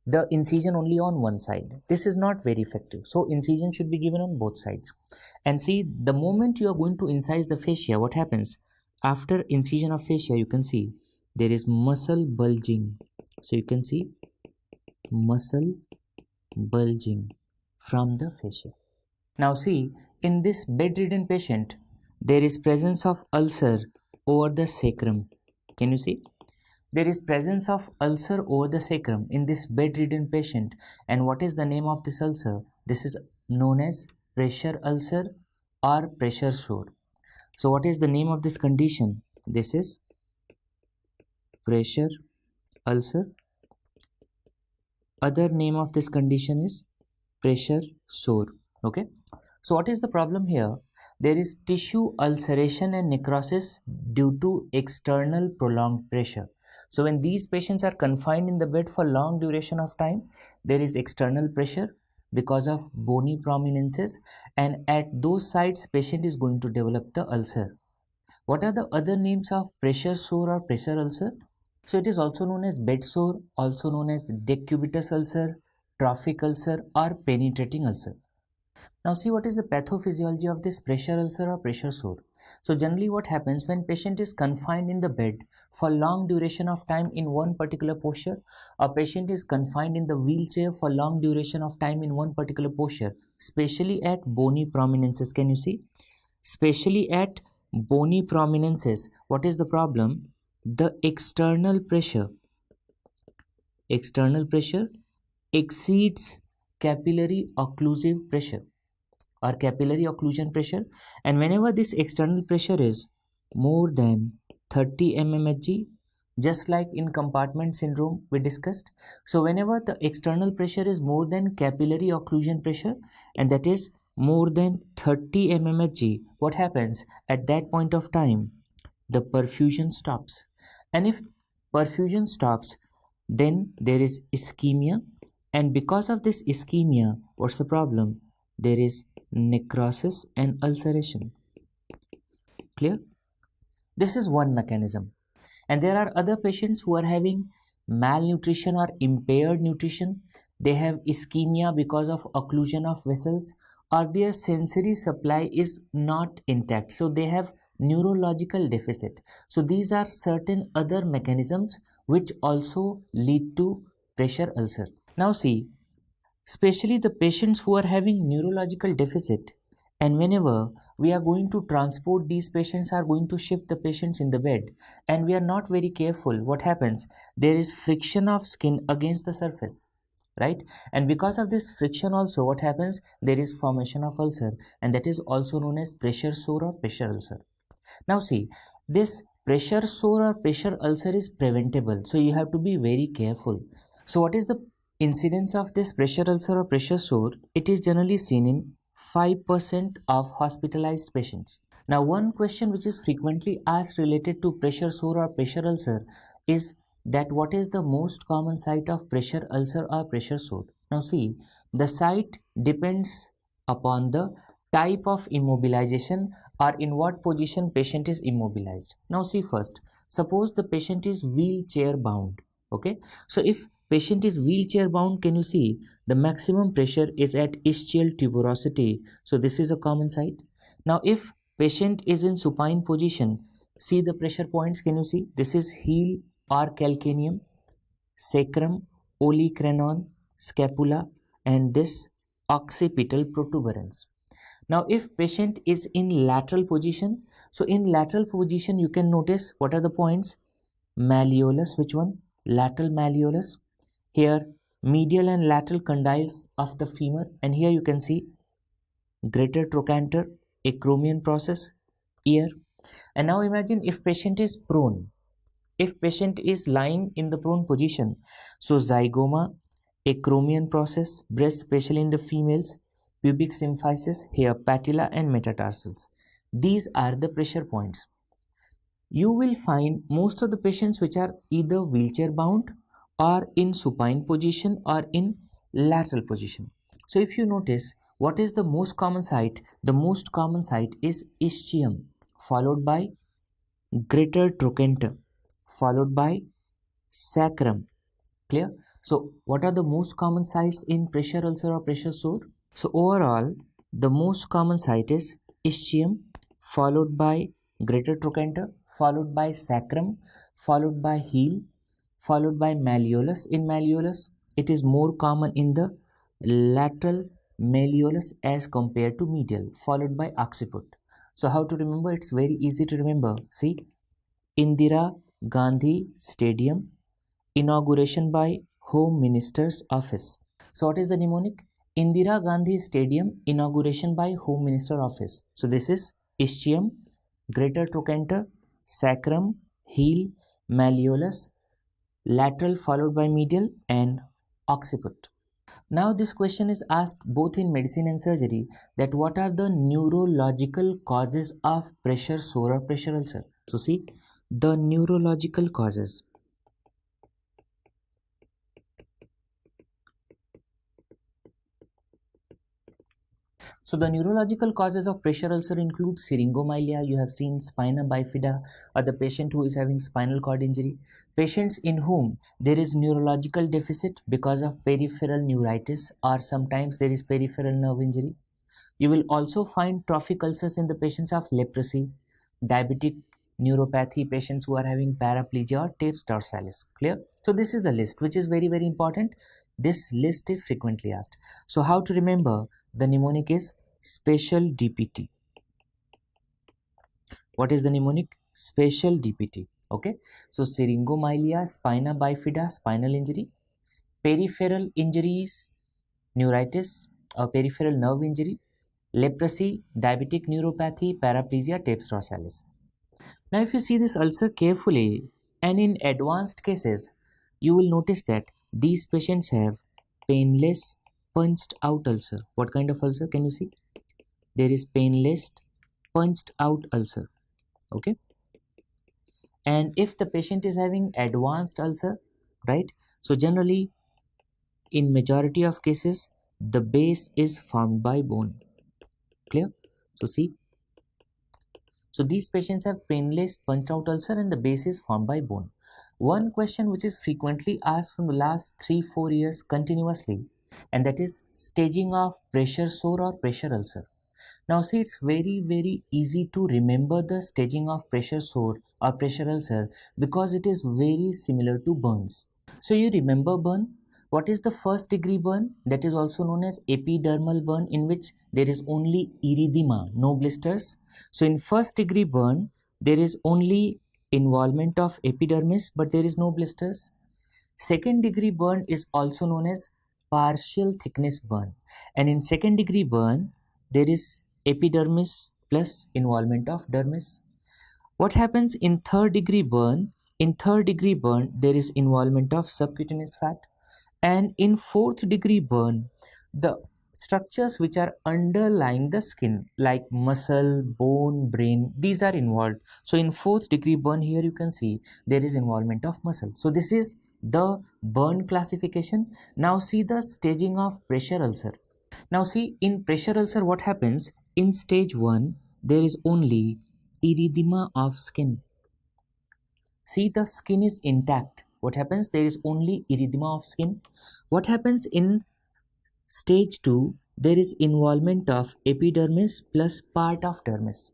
the incision only on one side. This is not very effective. So incision should be given on both sides. And see, the moment you are going to incise the fascia, what happens? After incision of fascia, you can see there is muscle bulging. So you can see muscle bulging from the fascia. Now see, in this bedridden patient, there is presence of ulcer over the sacrum. Can you see? There is presence of ulcer over the sacrum in this bedridden patient. And what is the name of this ulcer? This is known as pressure ulcer or pressure sore. So what is the name of this condition? This is pressure ulcer. Other name of this condition is pressure sore. Okay. So what is the problem here? There is tissue ulceration and necrosis due to external prolonged pressure. So when these patients are confined in the bed for long duration of time, there is external pressure because of bony prominences, and at those sites patient is going to develop the ulcer. What are the other names of pressure sore or pressure ulcer? So it is also known as bed sore, also known as decubitus ulcer, trophic ulcer or penetrating ulcer. Now see, what is the pathophysiology of this pressure ulcer or pressure sore? So generally what happens when patient is confined in the bed for long duration of time in one particular posture, or patient is confined in the wheelchair for long duration of time in one particular posture, especially at bony prominences. Can you see? Especially at bony prominences, what is the problem? The external pressure exceeds capillary occlusive pressure or capillary occlusion pressure, and whenever this external pressure is more than 30 mmHg, just like in compartment syndrome we discussed, so whenever the external pressure is more than capillary occlusion pressure, and that is more than 30 mmHg, what happens? At that point of time, the perfusion stops. And if perfusion stops, then there is ischemia, and because of this ischemia, what's the problem? There is necrosis and ulceration. Clear? This is one mechanism. And there are other patients who are having malnutrition or impaired nutrition. They have ischemia because of occlusion of vessels, or their sensory supply is not intact, so they have neurological deficit. So these are certain other mechanisms which also lead to pressure ulcer. Now see, especially the patients who are having neurological deficit, and whenever we are going to transport these patients, are going to shift the patients in the bed, and we are not very careful, what happens, there is friction of skin against the surface, right? And because of this friction also, what happens, there is formation of ulcer, and that is also known as pressure sore or pressure ulcer. Now see, this pressure sore or pressure ulcer is preventable, so you have to be very careful. So what is the incidence of this pressure ulcer or pressure sore? It is generally seen in 5% of hospitalized patients. Now one question which is frequently asked related to pressure sore or pressure ulcer is that what is the most common site of pressure ulcer or pressure sore? Now see, the site depends upon the type of immobilization or in what position patient is immobilized. Now see, first, suppose the patient is wheelchair bound. Okay, so if patient is wheelchair bound, can you see the maximum pressure is at ischial tuberosity, so this is a common site. Now if patient is in supine position, see the pressure points, can you see, this is heel or calcaneum, sacrum, olecranon, scapula, and this occipital protuberance. Now if patient is in lateral position, so in lateral position you can notice what are the points, malleolus, which one, lateral malleolus, here medial and lateral condyles of the femur, and here you can see greater trochanter, acromion process, ear. And now imagine if patient is prone, if patient is lying in the prone position, so zygoma, acromion process, breast, especially in the females, pubic symphysis, here patella and metatarsals. These are the pressure points. You will find most of the patients which are either wheelchair bound or in supine position or in lateral position. So if you notice, what is the most common site? The most common site is ischium, followed by greater trochanter, followed by sacrum. Clear? So what are the most common sites in pressure ulcer or pressure sore? So overall, the most common site is ischium, followed by greater trochanter, followed by sacrum, followed by heel, followed by malleolus. In malleolus, it is more common in the lateral malleolus as compared to medial, followed by occiput. So how to remember? It's very easy to remember. See, Indira Gandhi Stadium, inauguration by Home Minister's Office. So what is the mnemonic? Indira Gandhi Stadium, inauguration by Home Minister Office. So this is ischium, greater trochanter, sacrum, heel, malleolus, lateral followed by medial, and occiput. Now this question is asked both in medicine and surgery, that what are the neurological causes of pressure sore or pressure ulcer? So see, the neurological causes. So the neurological causes of pressure ulcer include syringomyelia, you have seen spina bifida, or the patient who is having spinal cord injury, patients in whom there is neurological deficit because of peripheral neuritis, or sometimes there is peripheral nerve injury. You will also find trophic ulcers in the patients of leprosy, diabetic neuropathy, patients who are having paraplegia or tapes dorsalis. Clear? So this is the list, which is very, very important. This list is frequently asked. So how to remember? The mnemonic is special DPT. What is the mnemonic? Special DPT. Okay. So syringomyelia, spina bifida, spinal injury, peripheral injuries, neuritis or peripheral nerve injury, leprosy, diabetic neuropathy, paraplegia, tapes dorsalis. Now if you see this ulcer carefully, and in advanced cases, you will notice that these patients have painless punched out ulcer. What kind of ulcer? Can you see? There is painless punched out ulcer. Okay. And if the patient is having advanced ulcer, right? So generally, in majority of cases, the base is formed by bone. Clear? So see, so these patients have painless punched out ulcer and the base is formed by bone. One question which is frequently asked from the last 3-4 years continuously and that is staging of pressure sore or pressure ulcer. Now see, it's very easy to remember the staging of pressure sore or pressure ulcer because it is very similar to burns. So you remember burn? What is the first degree burn? That is also known as epidermal burn, in which there is only erythema, no blisters. So in first degree burn, there is only involvement of epidermis, but there is no blisters. Second degree burn is also known as partial thickness burn, and in second degree burn, there is epidermis plus involvement of dermis. What happens in third degree burn? In third degree burn, there is involvement of subcutaneous fat, and in fourth degree burn, the structures which are underlying the skin like muscle, bone, brain, these are involved. So in fourth degree burn, here you can see there is involvement of muscle. So this is the burn classification. Now see the staging of pressure ulcer. Now see, in pressure ulcer, what happens? In stage 1, there is only erythema of skin. See, the skin is intact. What happens? There is only erythema of skin. What happens in stage 2? There is involvement of epidermis plus part of dermis.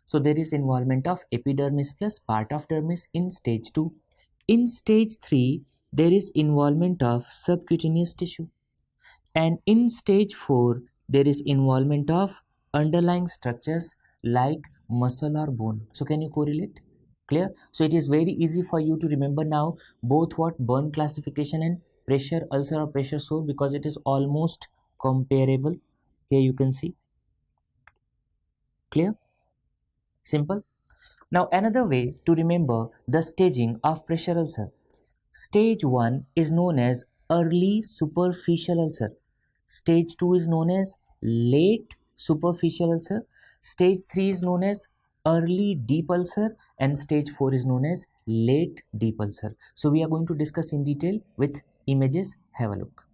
So there is involvement of epidermis plus part of dermis in stage 2. In stage 3, there is involvement of subcutaneous tissue. And in stage 4, there is involvement of underlying structures like muscle or bone. So can you correlate? Clear? So it is very easy for you to remember now both what burn classification and pressure ulcer or pressure sore, because it is almost comparable. Here you can see. Clear? Simple. Now another way to remember the staging of pressure ulcer. Stage 1 is known as early superficial ulcer. Stage 2 is known as late superficial ulcer. Stage 3 is known as early deep ulcer, and stage 4 is known as late deep ulcer. So we are going to discuss in detail with images. Have a look.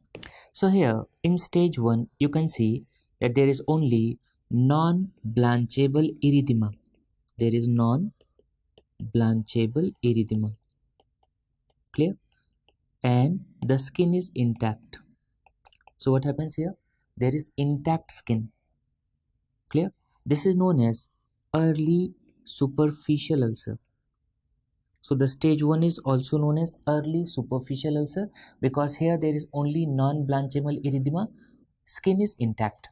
So here in stage 1, you can see that there is only non-blanchable erythema. There is non-blanchable erythema. Clear? And the skin is intact. So what happens here? There is intact skin. Clear? This is known as early superficial ulcer. So the stage 1 is also known as early superficial ulcer because here there is only non-blanchable erythema. Skin is intact.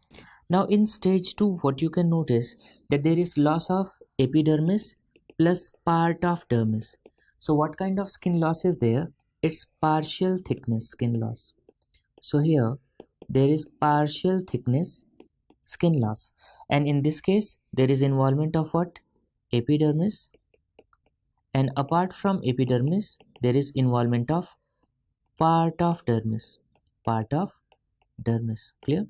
Now in stage 2, what you can notice that there is loss of epidermis plus part of dermis. So what kind of skin loss is there? It's partial thickness skin loss. So here there is partial thickness skin loss, and in this case there is involvement of what? Epidermis, and apart from epidermis there is involvement of part of dermis. Clear?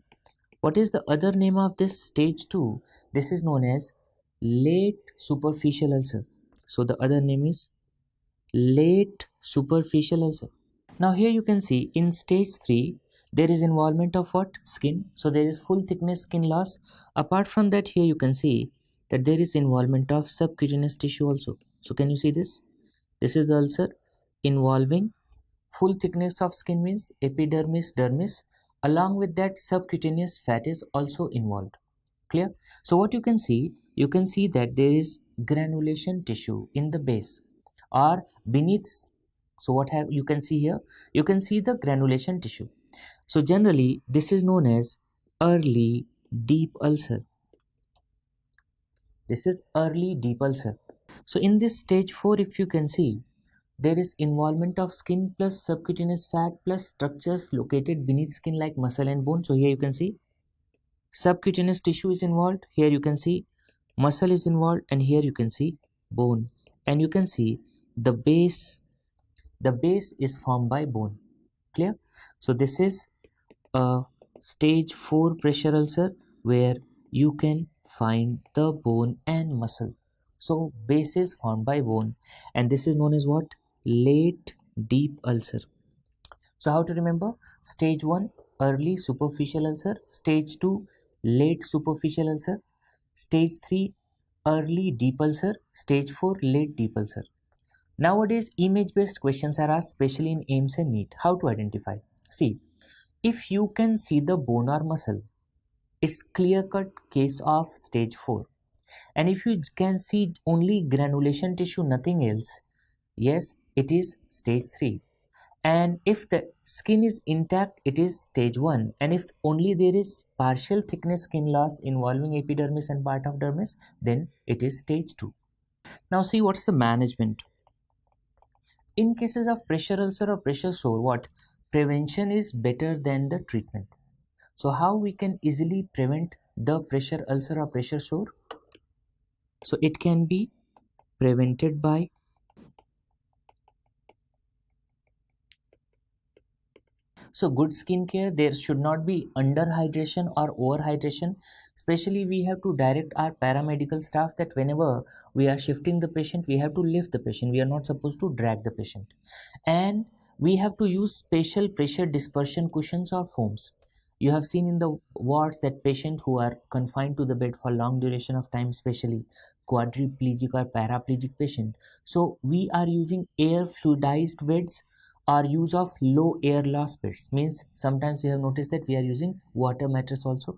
What is the other name of this stage 2? This is known as late superficial ulcer. So the other name is late superficial ulcer. Now here you can see in stage 3 there is involvement of what? Skin. So there is full thickness skin loss. Apart from that, here you can see that there is involvement of subcutaneous tissue also. So can you see this? This is the ulcer involving full thickness of skin, means epidermis, dermis. Along with that, subcutaneous fat is also involved. Clear? So what you can see that there is granulation tissue in the base or beneath. So what have you can see here? You can see the granulation tissue. So generally this is known as early deep ulcer. This is early deep ulcer. So in this stage 4, if you can see, there is involvement of skin plus subcutaneous fat plus structures located beneath skin like muscle and bone. So here you can see subcutaneous tissue is involved. Here you can see muscle is involved, and here you can see bone, and you can see the base is formed by bone. Clear? So this is a stage 4 pressure ulcer where you can find the bone and muscle. So base is formed by bone, and this is known as what? Late deep ulcer. So how to remember? Stage 1 early superficial ulcer, stage 2 late superficial ulcer, stage 3 early deep ulcer, stage 4 late deep ulcer. Nowadays image based questions are asked, especially in AIIMS and NEET. How to identify? See, If you can see the bone or muscle, it's clear-cut case of stage 4. And if you can see only granulation tissue, nothing else, yes, it is stage 3. And if the skin is intact, it is stage 1. And if only there is partial thickness skin loss involving epidermis and part of dermis, then it is stage 2. Now see what's the management. In cases of pressure ulcer or pressure sore, what? Prevention is better than the treatment. So how we can easily prevent the pressure ulcer or pressure sore? So it can be prevented by good skincare. There should not be under hydration or over hydration. Especially we have to direct our paramedical staff that whenever we are shifting the patient, we have to lift the patient. We are not supposed to drag the patient. And we have to use special pressure dispersion cushions or foams. You have seen in the wards that patients who are confined to the bed for long duration of time, especially quadriplegic or paraplegic patient. So we are using air fluidized beds or use of low air loss beds. Means sometimes we have noticed that we are using water mattress also.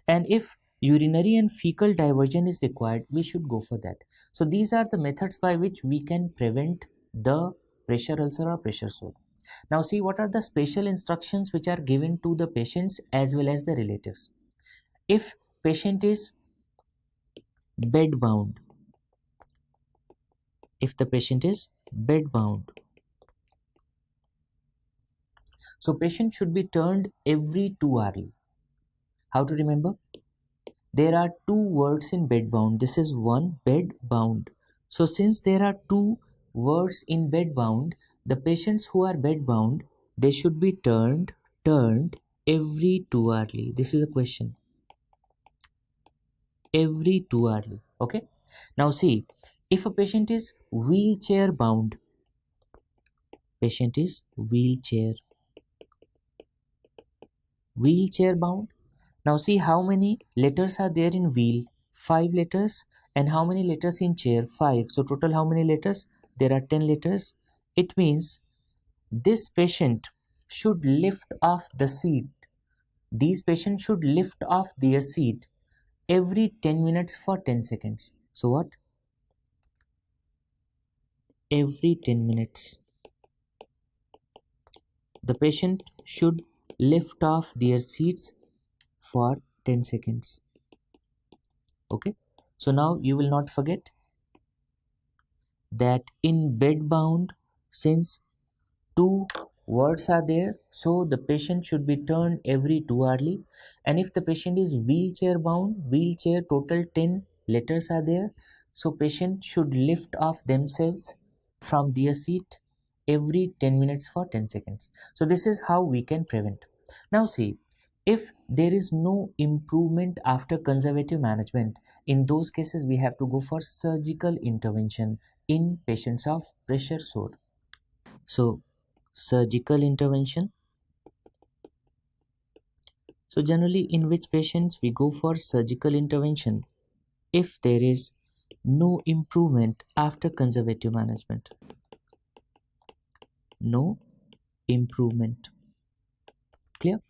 And if urinary and fecal diversion is required, we should go for that. So these are the methods by which we can prevent the pressure ulcer or pressure sore. Now see what are the special instructions which are given to the patients as well as the relatives. If patient is bed bound, so patient should be turned every 2 hours. How to remember? There are two words in bed bound. This is one, bed bound. So since there are two words in bed bound, the patients who are bed bound, they should be turned every 2 hours. This is a question. Every 2 hours. Okay. Now see, if a patient is wheelchair bound, wheelchair bound. Now see how many letters are there in wheel? 5 letters. And how many letters in chair? 5. So total how many letters? There are 10 letters. It means this patient should lift off the seat. These patients should lift off their seat every 10 minutes for 10 seconds. So what? Every 10 minutes. The patient should lift off their seats for 10 seconds. Okay. So now you will not forget that in bed bound, since two words are there, so the patient should be turned every 2 hours. And if the patient is wheelchair bound, wheelchair, total 10 letters are there, so patient should lift off themselves from their seat every 10 minutes for 10 seconds. So this is how we can prevent. Now see, if there is no improvement after conservative management, in those cases we have to go for surgical intervention in patients of pressure sore. So surgical intervention. So generally in which patients we go for surgical intervention? If there is no improvement after conservative management. No improvement. Clear?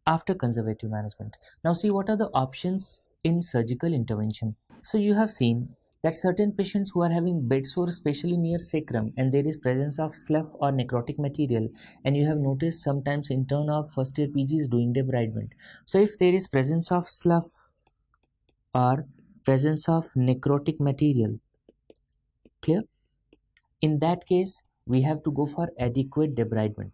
After conservative management. Now see what are the options in surgical intervention. So you have seen that certain patients who are having bed sore, especially near sacrum, and there is presence of slough or necrotic material, and you have noticed sometimes intern of first year PG is doing debridement. So if there is presence of slough or presence of necrotic material, clear? In that case, we have to go for adequate debridement.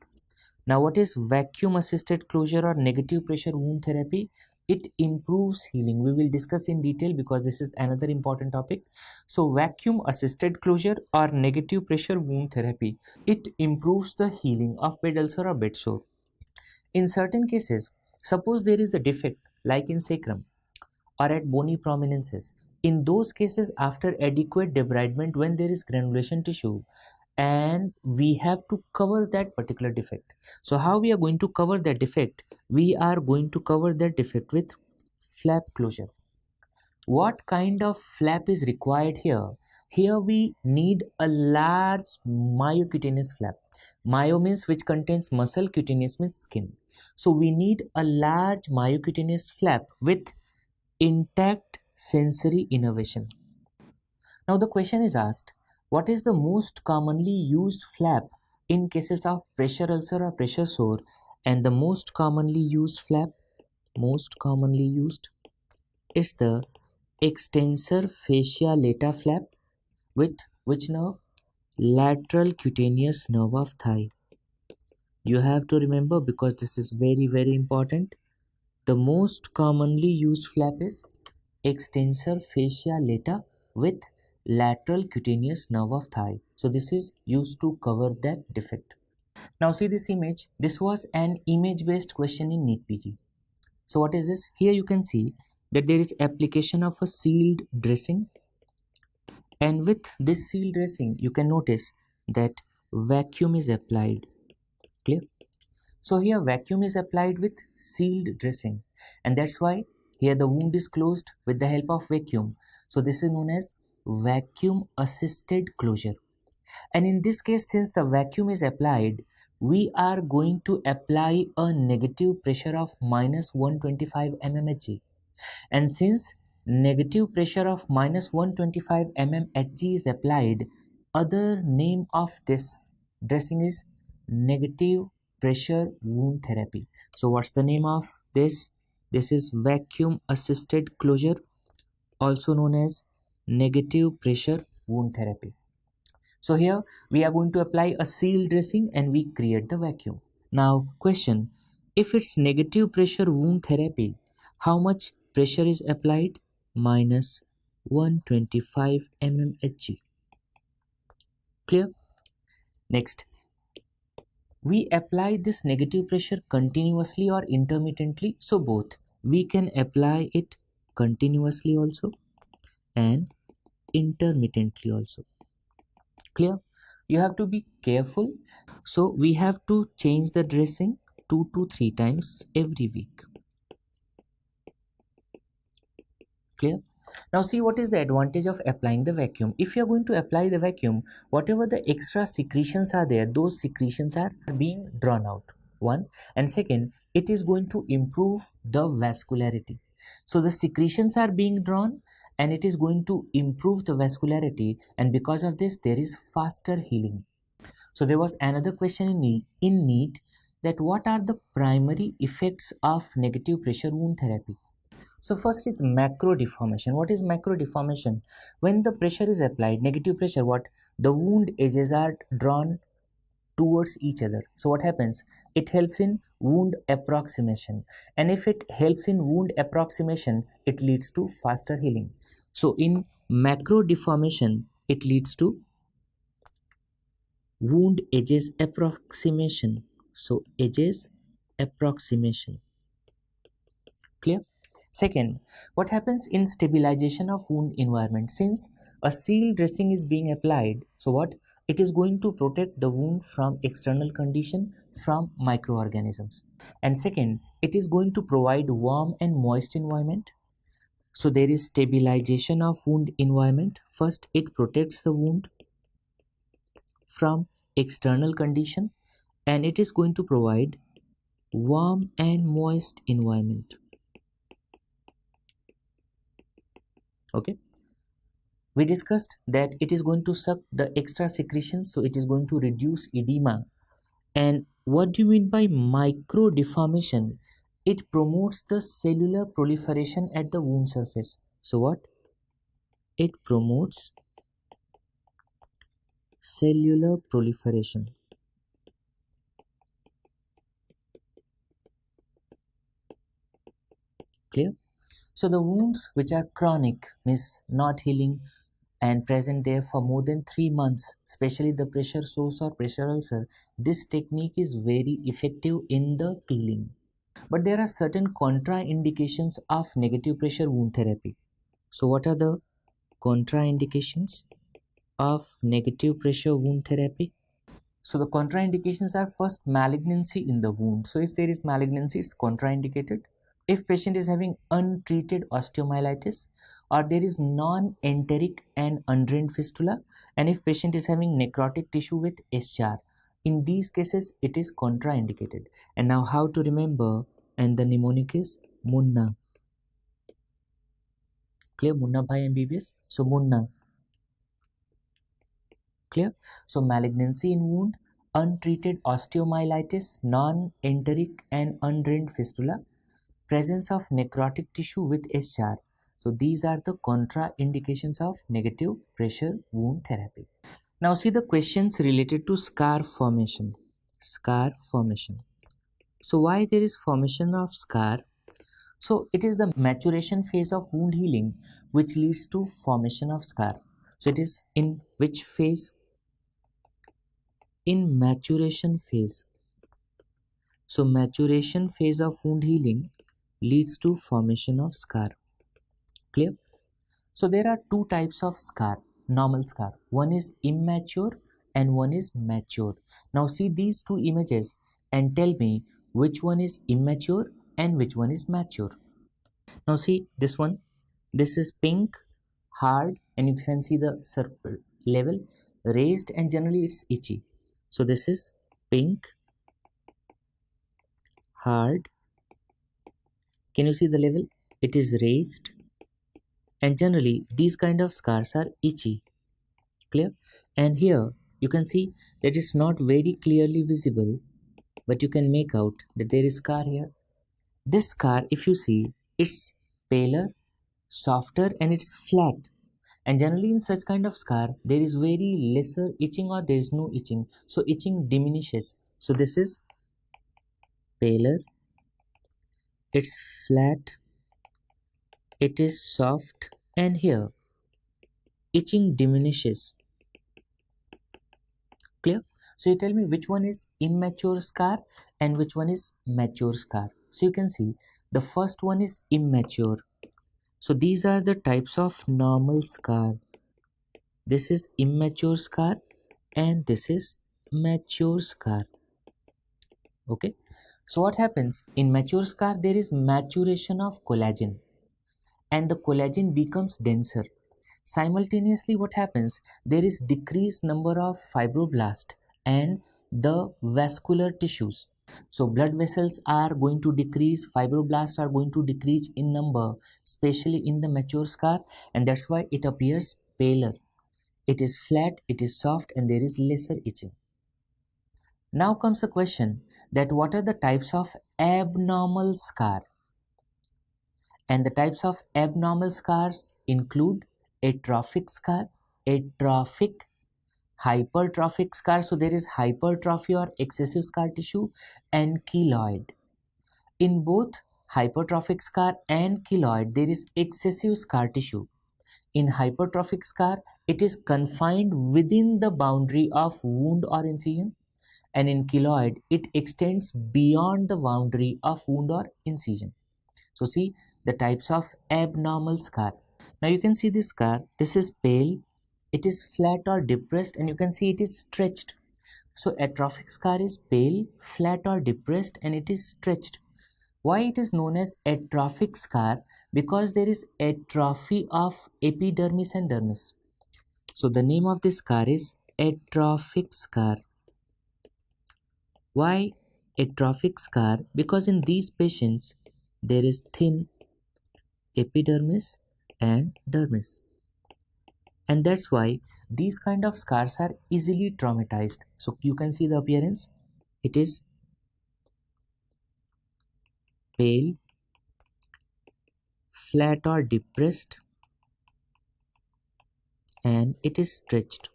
Now what is vacuum assisted closure or negative pressure wound therapy? It improves healing. We will discuss in detail because this is another important topic. So vacuum assisted closure or negative pressure wound therapy, it improves the healing of bed ulcer or bed sore. In certain cases, suppose there is a defect like in sacrum or at bony prominences. In those cases, after adequate debridement, when there is granulation tissue, and we have to cover that particular defect. So how we are going to cover that defect? We are going to cover that defect with flap closure. What kind of flap is required here? Here we need a large myocutaneous flap. Myo means which contains muscle, cutaneous means skin. So we need a large myocutaneous flap with intact sensory innervation. Now the question is asked, what is the most commonly used flap in cases of pressure ulcer or pressure sore? And the most commonly used flap, most commonly used, is the extensor fascia lata flap with which nerve? Lateral cutaneous nerve of thigh. You have to remember because this is very important. The most commonly used flap is extensor fascia lata with lateral cutaneous nerve of thigh. So this is used to cover that defect. Now see this image. This was an image based question in NEET PG. So what is this? Here you can see that there is application of a sealed dressing, and with this sealed dressing you can notice that vacuum is applied. Clear? So here vacuum is applied with sealed dressing, and that's why here the wound is closed with the help of vacuum. So this is known as vacuum assisted closure. And in this case, since the vacuum is applied, we are going to apply a negative pressure of minus 125 mmHg. And since negative pressure of minus 125 mmHg is applied, other name of this dressing is negative pressure wound therapy. So what's the name of this? This is vacuum assisted closure, also known as negative pressure wound therapy. So here we are going to apply a sealed dressing and we create the vacuum. Now question, if it's negative pressure wound therapy, how much pressure is applied? Minus 125 mmHg. Clear? Next, we apply this negative pressure continuously or intermittently. So both. We can apply it continuously also and intermittently also. Clear? You have to be careful. So we have to change the dressing 2 to 3 times every week. Clear? Now see what is the advantage of applying the vacuum. If you are going to apply the vacuum, whatever the extra secretions are there, those secretions are being drawn out. One, and second, it is going to improve the vascularity. So the secretions are being drawn and it is going to improve the vascularity, and because of this there is faster healing. So there was another question in NEET, that what are the primary effects of negative pressure wound therapy? So first it's macro deformation. What is macro deformation? When the pressure is applied, negative pressure, what? The wound edges are drawn towards each other. So what happens? It helps in wound approximation. And if it helps in wound approximation, it leads to faster healing. So in macro deformation, it leads to wound edges approximation. So edges approximation. Clear? Second, what happens in stabilization of wound environment? Since a sealed dressing is being applied, so what? It is going to protect the wound from external condition, from microorganisms. And second, it is going to provide warm and moist environment. So there is stabilization of wound environment. First, it protects the wound from external condition, and it is going to provide warm and moist environment. Okay, we discussed that it is going to suck the extra secretions, so it is going to reduce edema. And what do you mean by micro deformation? It promotes the cellular proliferation at the wound surface. So what? It promotes cellular proliferation. Clear? So the wounds which are chronic, means not healing and present there for more than 3 months, especially the pressure sores or pressure ulcer, this technique is very effective in the healing. But there are certain contraindications of negative pressure wound therapy. So what are the contraindications of negative pressure wound therapy? So the contraindications are, first, malignancy in the wound. So if there is malignancy, it's contraindicated. If patient is having untreated osteomyelitis, or there is non-enteric and undrained fistula, and if patient is having necrotic tissue with SCR, In these cases, it is contraindicated. And now how to remember? And the mnemonic is Munna. Clear? Munna Bhai MBBS. So Munna. Clear? So malignancy in wound, untreated osteomyelitis, non-enteric and undrained fistula, presence of necrotic tissue with SR. So these are the contraindications of negative pressure wound therapy. Now see the questions related to scar formation. Scar formation. So why there is formation of scar? So it is the maturation phase of wound healing which leads to formation of scar. So it is in which phase? In maturation phase. So maturation phase of wound healing leads to formation of scar. Clear? So there are two types of scar, normal scar. One is immature and one is mature. Now see these two images and tell me which one is immature and which one is mature. Now see this one. This is pink, hard, and you can see the level raised, and generally it's itchy. So this is pink, hard. Can you see the level? It is raised, and generally these kind of scars are itchy. Clear? And here you can see that it's not very clearly visible, but you can make out that there is scar here. This scar, if you see, it's paler, softer, and it's flat. And generally in such kind of scar, there is very lesser itching or there is no itching. So itching diminishes. So this is paler, it's flat, it is soft, and here itching diminishes. Clear? So you tell me which one is immature scar and which one is mature scar. So you can see the first one is immature. So these are the types of normal scar. This is immature scar and this is mature scar. Okay. So what happens in mature scar? There is maturation of collagen and the collagen becomes denser. Simultaneously what happens? There is decreased number of fibroblast and the vascular tissues. So blood vessels are going to decrease, fibroblasts are going to decrease in number, especially in the mature scar, and that's why it appears paler. It is flat, it is soft, and there is lesser itching. Now comes the question that what are the types of abnormal scar? And the types of abnormal scars include atrophic scar, atrophic, hypertrophic scar. So there is hypertrophy or excessive scar tissue, and keloid. In both hypertrophic scar and keloid, there is excessive scar tissue. In hypertrophic scar, it is confined within the boundary of wound or incision, and in keloid, it extends beyond the boundary of wound or incision. So see the types of abnormal scar. Now you can see this scar. This is pale, it is flat or depressed, and you can see it is stretched. So atrophic scar is pale, flat or depressed, and it is stretched. Why it is known as atrophic scar? Because there is atrophy of epidermis and dermis. So the name of this scar is atrophic scar. Why atrophic scar? Because in these patients there is thin epidermis and dermis, and that's why these kind of scars are easily traumatized. So you can see the appearance. It is pale, flat or depressed, and it is stretched.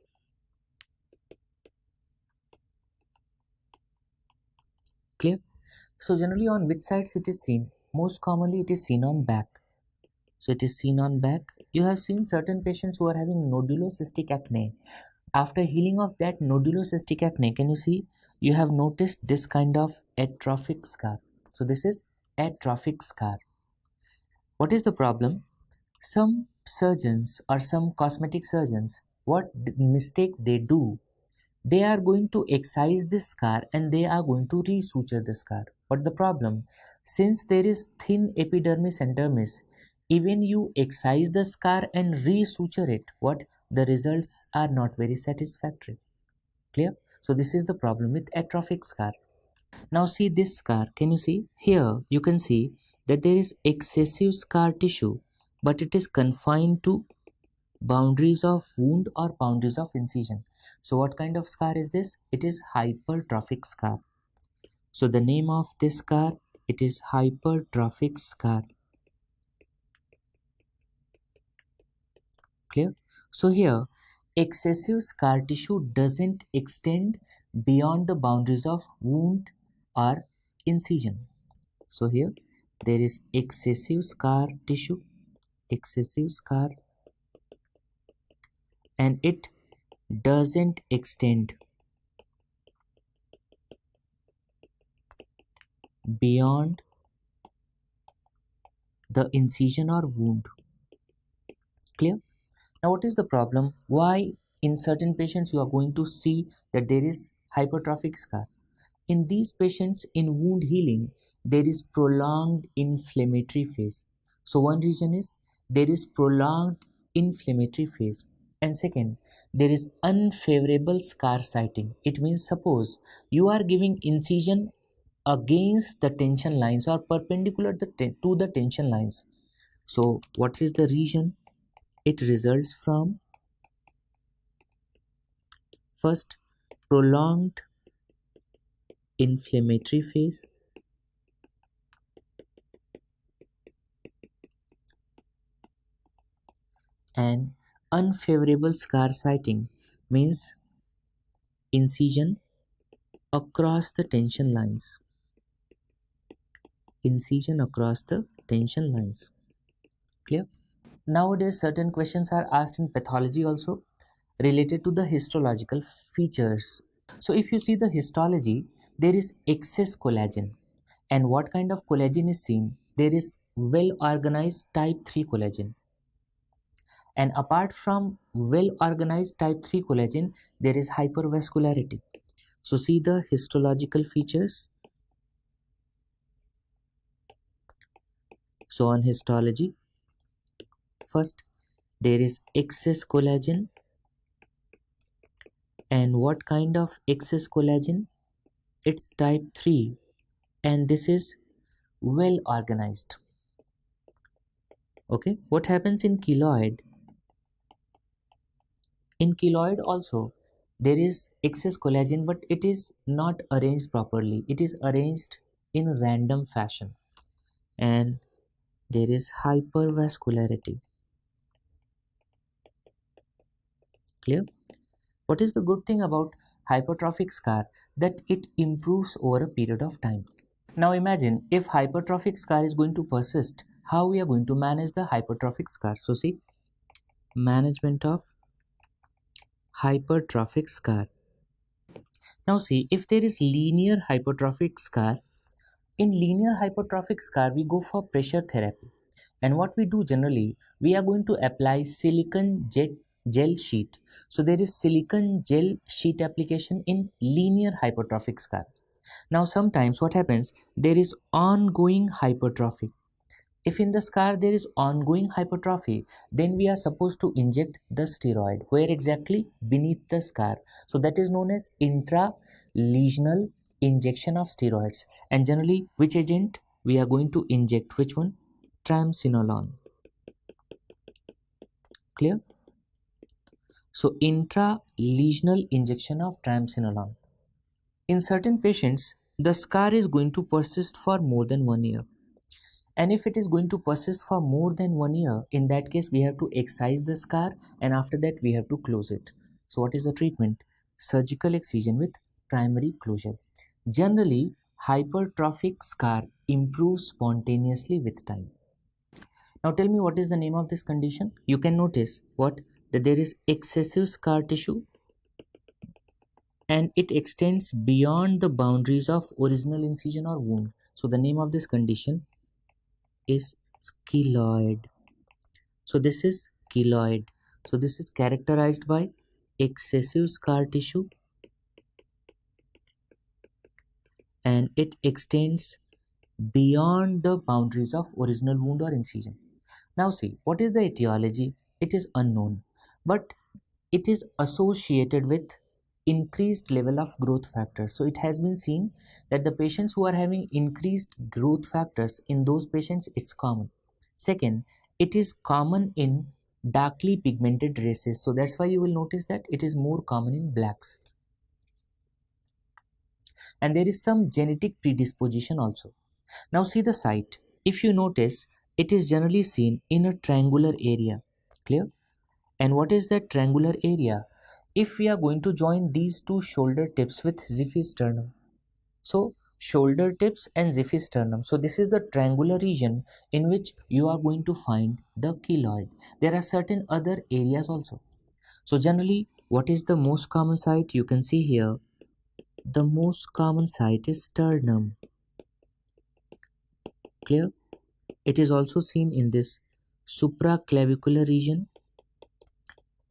Clear? So generally on which sides it is seen? Most commonly it is seen on back. So it is seen on back. You have seen certain patients who are having nodulocystic acne. After healing of that nodulocystic acne, can you see? You have noticed this kind of atrophic scar. So this is atrophic scar. What is the problem? Some surgeons or some cosmetic surgeons, what mistake they do? They are going to excise this scar and they are going to resuture the scar. But the problem, since there is thin epidermis and dermis, even you excise the scar and resuture it, what the results are not very satisfactory. Clear? So this is the problem with atrophic scar. Now see this scar. Can you see? Here you can see that there is excessive scar tissue, but it is confined to boundaries of wound or boundaries of incision. So what kind of scar is this? It is hypertrophic scar. So the name of this scar, it is hypertrophic scar. Clear? So here excessive scar tissue doesn't extend beyond the boundaries of wound or incision. So here there is excessive scar tissue, excessive scar, and it doesn't extend beyond the incision or wound. Clear? Now what is the problem? Why in certain patients you are going to see that there is hypertrophic scar? In these patients in wound healing, there is prolonged inflammatory phase. So one reason is there is prolonged inflammatory phase. And second, there is unfavorable scar siting. It means suppose you are giving incision against the tension lines or perpendicular to the tension lines. So what is the reason? It results from first prolonged inflammatory phase, and unfavorable scar siting means incision across the tension lines. Incision across the tension lines. Clear? Nowadays certain questions are asked in pathology also related to the histological features. So if you see the histology, there is excess collagen. And what kind of collagen is seen? There is well organized type 3 collagen. And apart from well organized type 3 collagen, there is hypervascularity. So see the histological features. So on histology, first there is excess collagen. And what kind of excess collagen? It's type 3, and this is well organized. Okay, what happens in keloid? In keloid also there is excess collagen, but it is not arranged properly. It is arranged in random fashion, and there is hypervascularity. Clear? What is the good thing about hypertrophic scar? That it improves over a period of time. Now imagine if hypertrophic scar is going to persist, how we are going to manage the hypertrophic scar. So see, management of hypertrophic scar. Now see, if there is linear hypertrophic scar, in linear hypertrophic scar we go for pressure therapy. And what we do generally, we are going to apply silicon gel sheet. So there is silicon gel sheet application in linear hypertrophic scar. Now sometimes what happens, there is ongoing hypertrophy. If in the scar there is ongoing hypertrophy, then we are supposed to inject the steroid. Where exactly? Beneath the scar. So that is known as intralesional injection of steroids. And generally, which agent we are going to inject? Which one? Triamcinolone. Clear? So intralesional injection of triamcinolone. In certain patients, the scar is going to persist for more than 1 year. And if it is going to persist for more than 1 year, in that case we have to excise the scar, and after that we have to close it. So what is the treatment? Surgical excision with primary closure. Generally, hypertrophic scar improves spontaneously with time. Now tell me, what is the name of this condition? You can notice what? That there is excessive scar tissue and it extends beyond the boundaries of original incision or wound. So the name of this condition is keloid. So this is keloid. So this is characterized by excessive scar tissue and it extends beyond the boundaries of original wound or incision. Now see, what is the etiology? It is unknown, but it is associated with increased level of growth factors. So it has been seen that the patients who are having increased growth factors, in those patients it's common. Second, it is common in darkly pigmented races. So that's why you will notice that it is more common in blacks. And there is some genetic predisposition also. Now see the site. If you notice, it is generally seen in a triangular area. Clear? And what is that triangular area? If we are going to join these two shoulder tips with Ziphis sternum, so shoulder tips and Ziphis sternum, so this is the triangular region in which you are going to find the keloid. There are certain other areas also. So generally, what is the most common site? You can see here, the most common site is sternum. Clear? It is also seen in this supraclavicular region.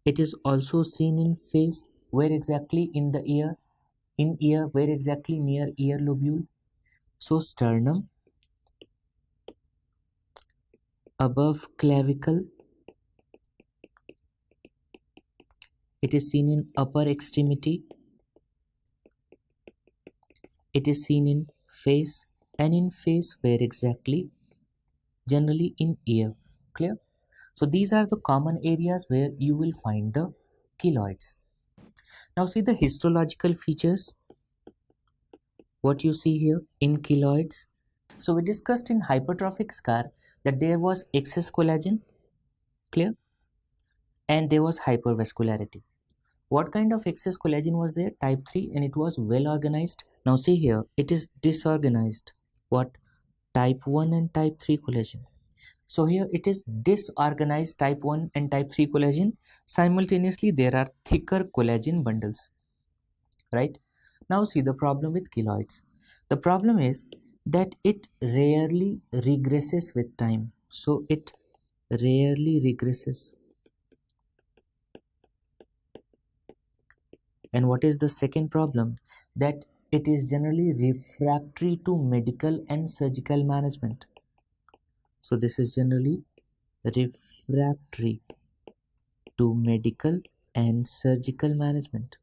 It is also seen in face. Where exactly? In the ear. In ear, where exactly? Near ear lobule. So sternum, above clavicle. It is seen in upper extremity. It is seen in face, and in face where exactly? Generally in ear. Clear? So these are the common areas where you will find the keloids. Now see the histological features. What you see here in keloids. So we discussed in hypertrophic scar that there was excess collagen. Clear? And there was hypervascularity. What kind of excess collagen was there? Type 3, and it was well organized. Now see here, it is disorganized. What? Type 1 and type 3 collagen. So here it is disorganized type 1 and type 3 collagen. Simultaneously, there are thicker collagen bundles. Right? Now see the problem with keloids. The problem is that it rarely regresses with time. So it rarely regresses. And what is the second problem? That it is generally refractory to medical and surgical management. So this is generally refractory to medical and surgical management.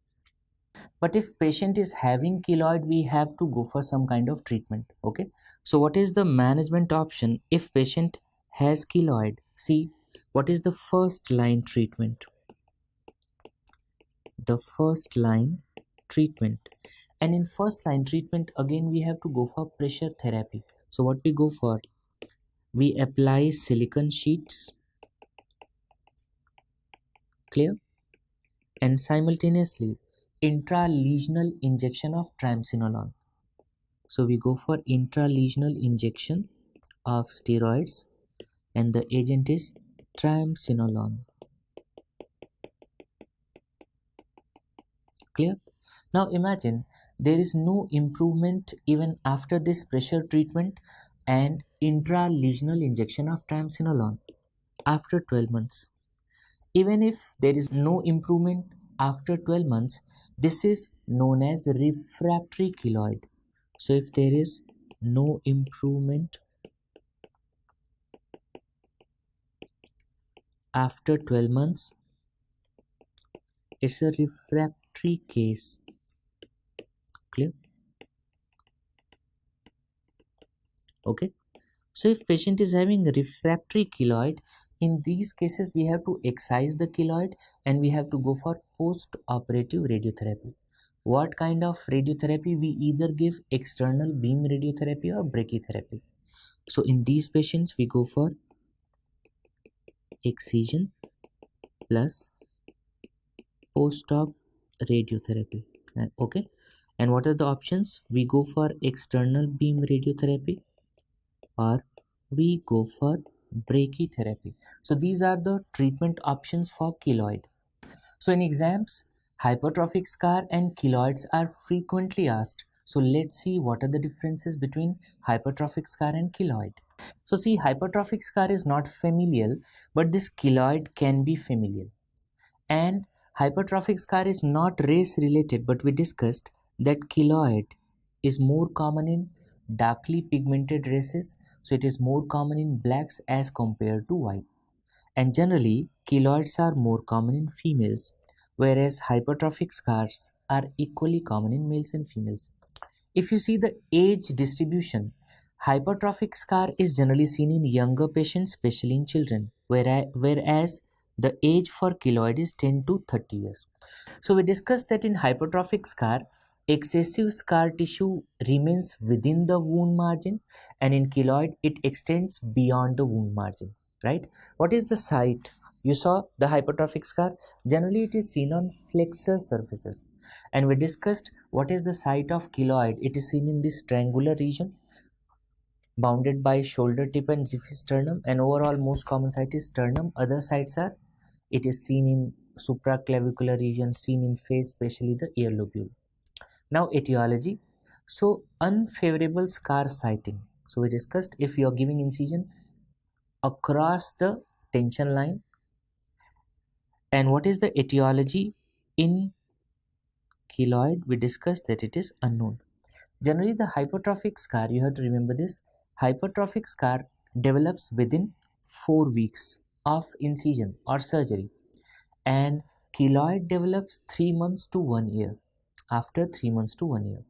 But if patient is having keloid, we have to go for some kind of treatment. Okay. So what is the management option if patient has keloid? See, what is the first line treatment? The first line treatment. And in first line treatment, again, we have to go for pressure therapy. So what we go for? We apply silicone sheets. Clear? And simultaneously, intralesional injection of triamcinolone. So we go for intralesional injection of steroids, and the agent is triamcinolone. Clear? Now imagine there is no improvement even after this pressure treatment and intralesional injection of triamcinolone after 12 months. Even if there is no improvement after 12 months, this is known as refractory keloid. So if there is no improvement after 12 months, it's a refractory case. Clear? Okay. So if patient is having refractory keloid, in these cases we have to excise the keloid and we have to go for post-operative radiotherapy. What kind of radiotherapy? We either give external beam radiotherapy or brachytherapy. So in these patients we go for excision plus post-op radiotherapy. Okay. And what are the options? We go for external beam radiotherapy or we go for brachytherapy. So these are the treatment options for keloid. So in exams, hypertrophic scar and keloids are frequently asked. So let's see what are the differences between hypertrophic scar and keloid. So see, hypertrophic scar is not familial, but this keloid can be familial. And hypertrophic scar is not race related, but we discussed that keloid is more common in darkly pigmented races, so it is more common in blacks as compared to white. And generally, keloids are more common in females, whereas hypertrophic scars are equally common in males and females. If you see the age distribution, hypertrophic scar is generally seen in younger patients, especially in children, whereas the age for keloid is 10 to 30 years. So we discussed that in hypertrophic scar, excessive scar tissue remains within the wound margin, and in keloid it extends beyond the wound margin, right? What is the site? You saw the hypertrophic scar. Generally it is seen on flexor surfaces, and we discussed what is the site of keloid. It is seen in this triangular region bounded by shoulder tip and xiphisternum, and overall most common site is sternum. Other sites are, it is seen in supraclavicular region, seen in face, especially the ear lobule. Now etiology. So unfavorable scar siting. So we discussed, if you are giving incision across the tension line, and what is the etiology in keloid, we discussed that it is unknown. Generally the hypertrophic scar, you have to remember this, hypertrophic scar develops within 4 weeks of incision or surgery, and keloid develops 3 months to 1 year, after 3 months to 1 year.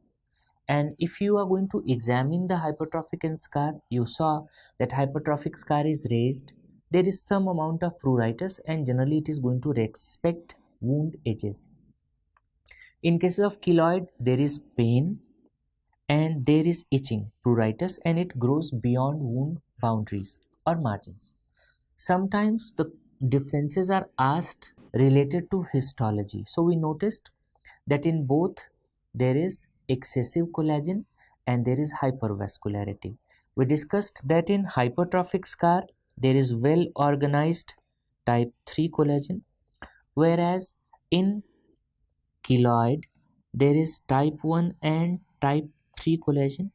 And if you are going to examine the hypertrophic and scar, you saw that hypertrophic scar is raised, there is some amount of pruritus, and generally it is going to respect wound edges. In cases of keloid, there is pain and there is itching, pruritus, and it grows beyond wound boundaries or margins. Sometimes the differences are asked related to histology. So we noticed that in both there is excessive collagen and there is hypervascularity. We discussed that in hypertrophic scar there is well organized type 3 collagen, whereas in keloid there is type 1 and type 3 collagen,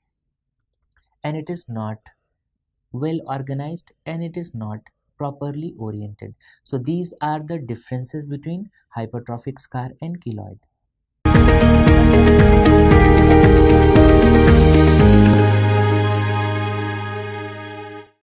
and it is not well organized and it is not properly oriented. So these are the differences between hypertrophic scar and keloid.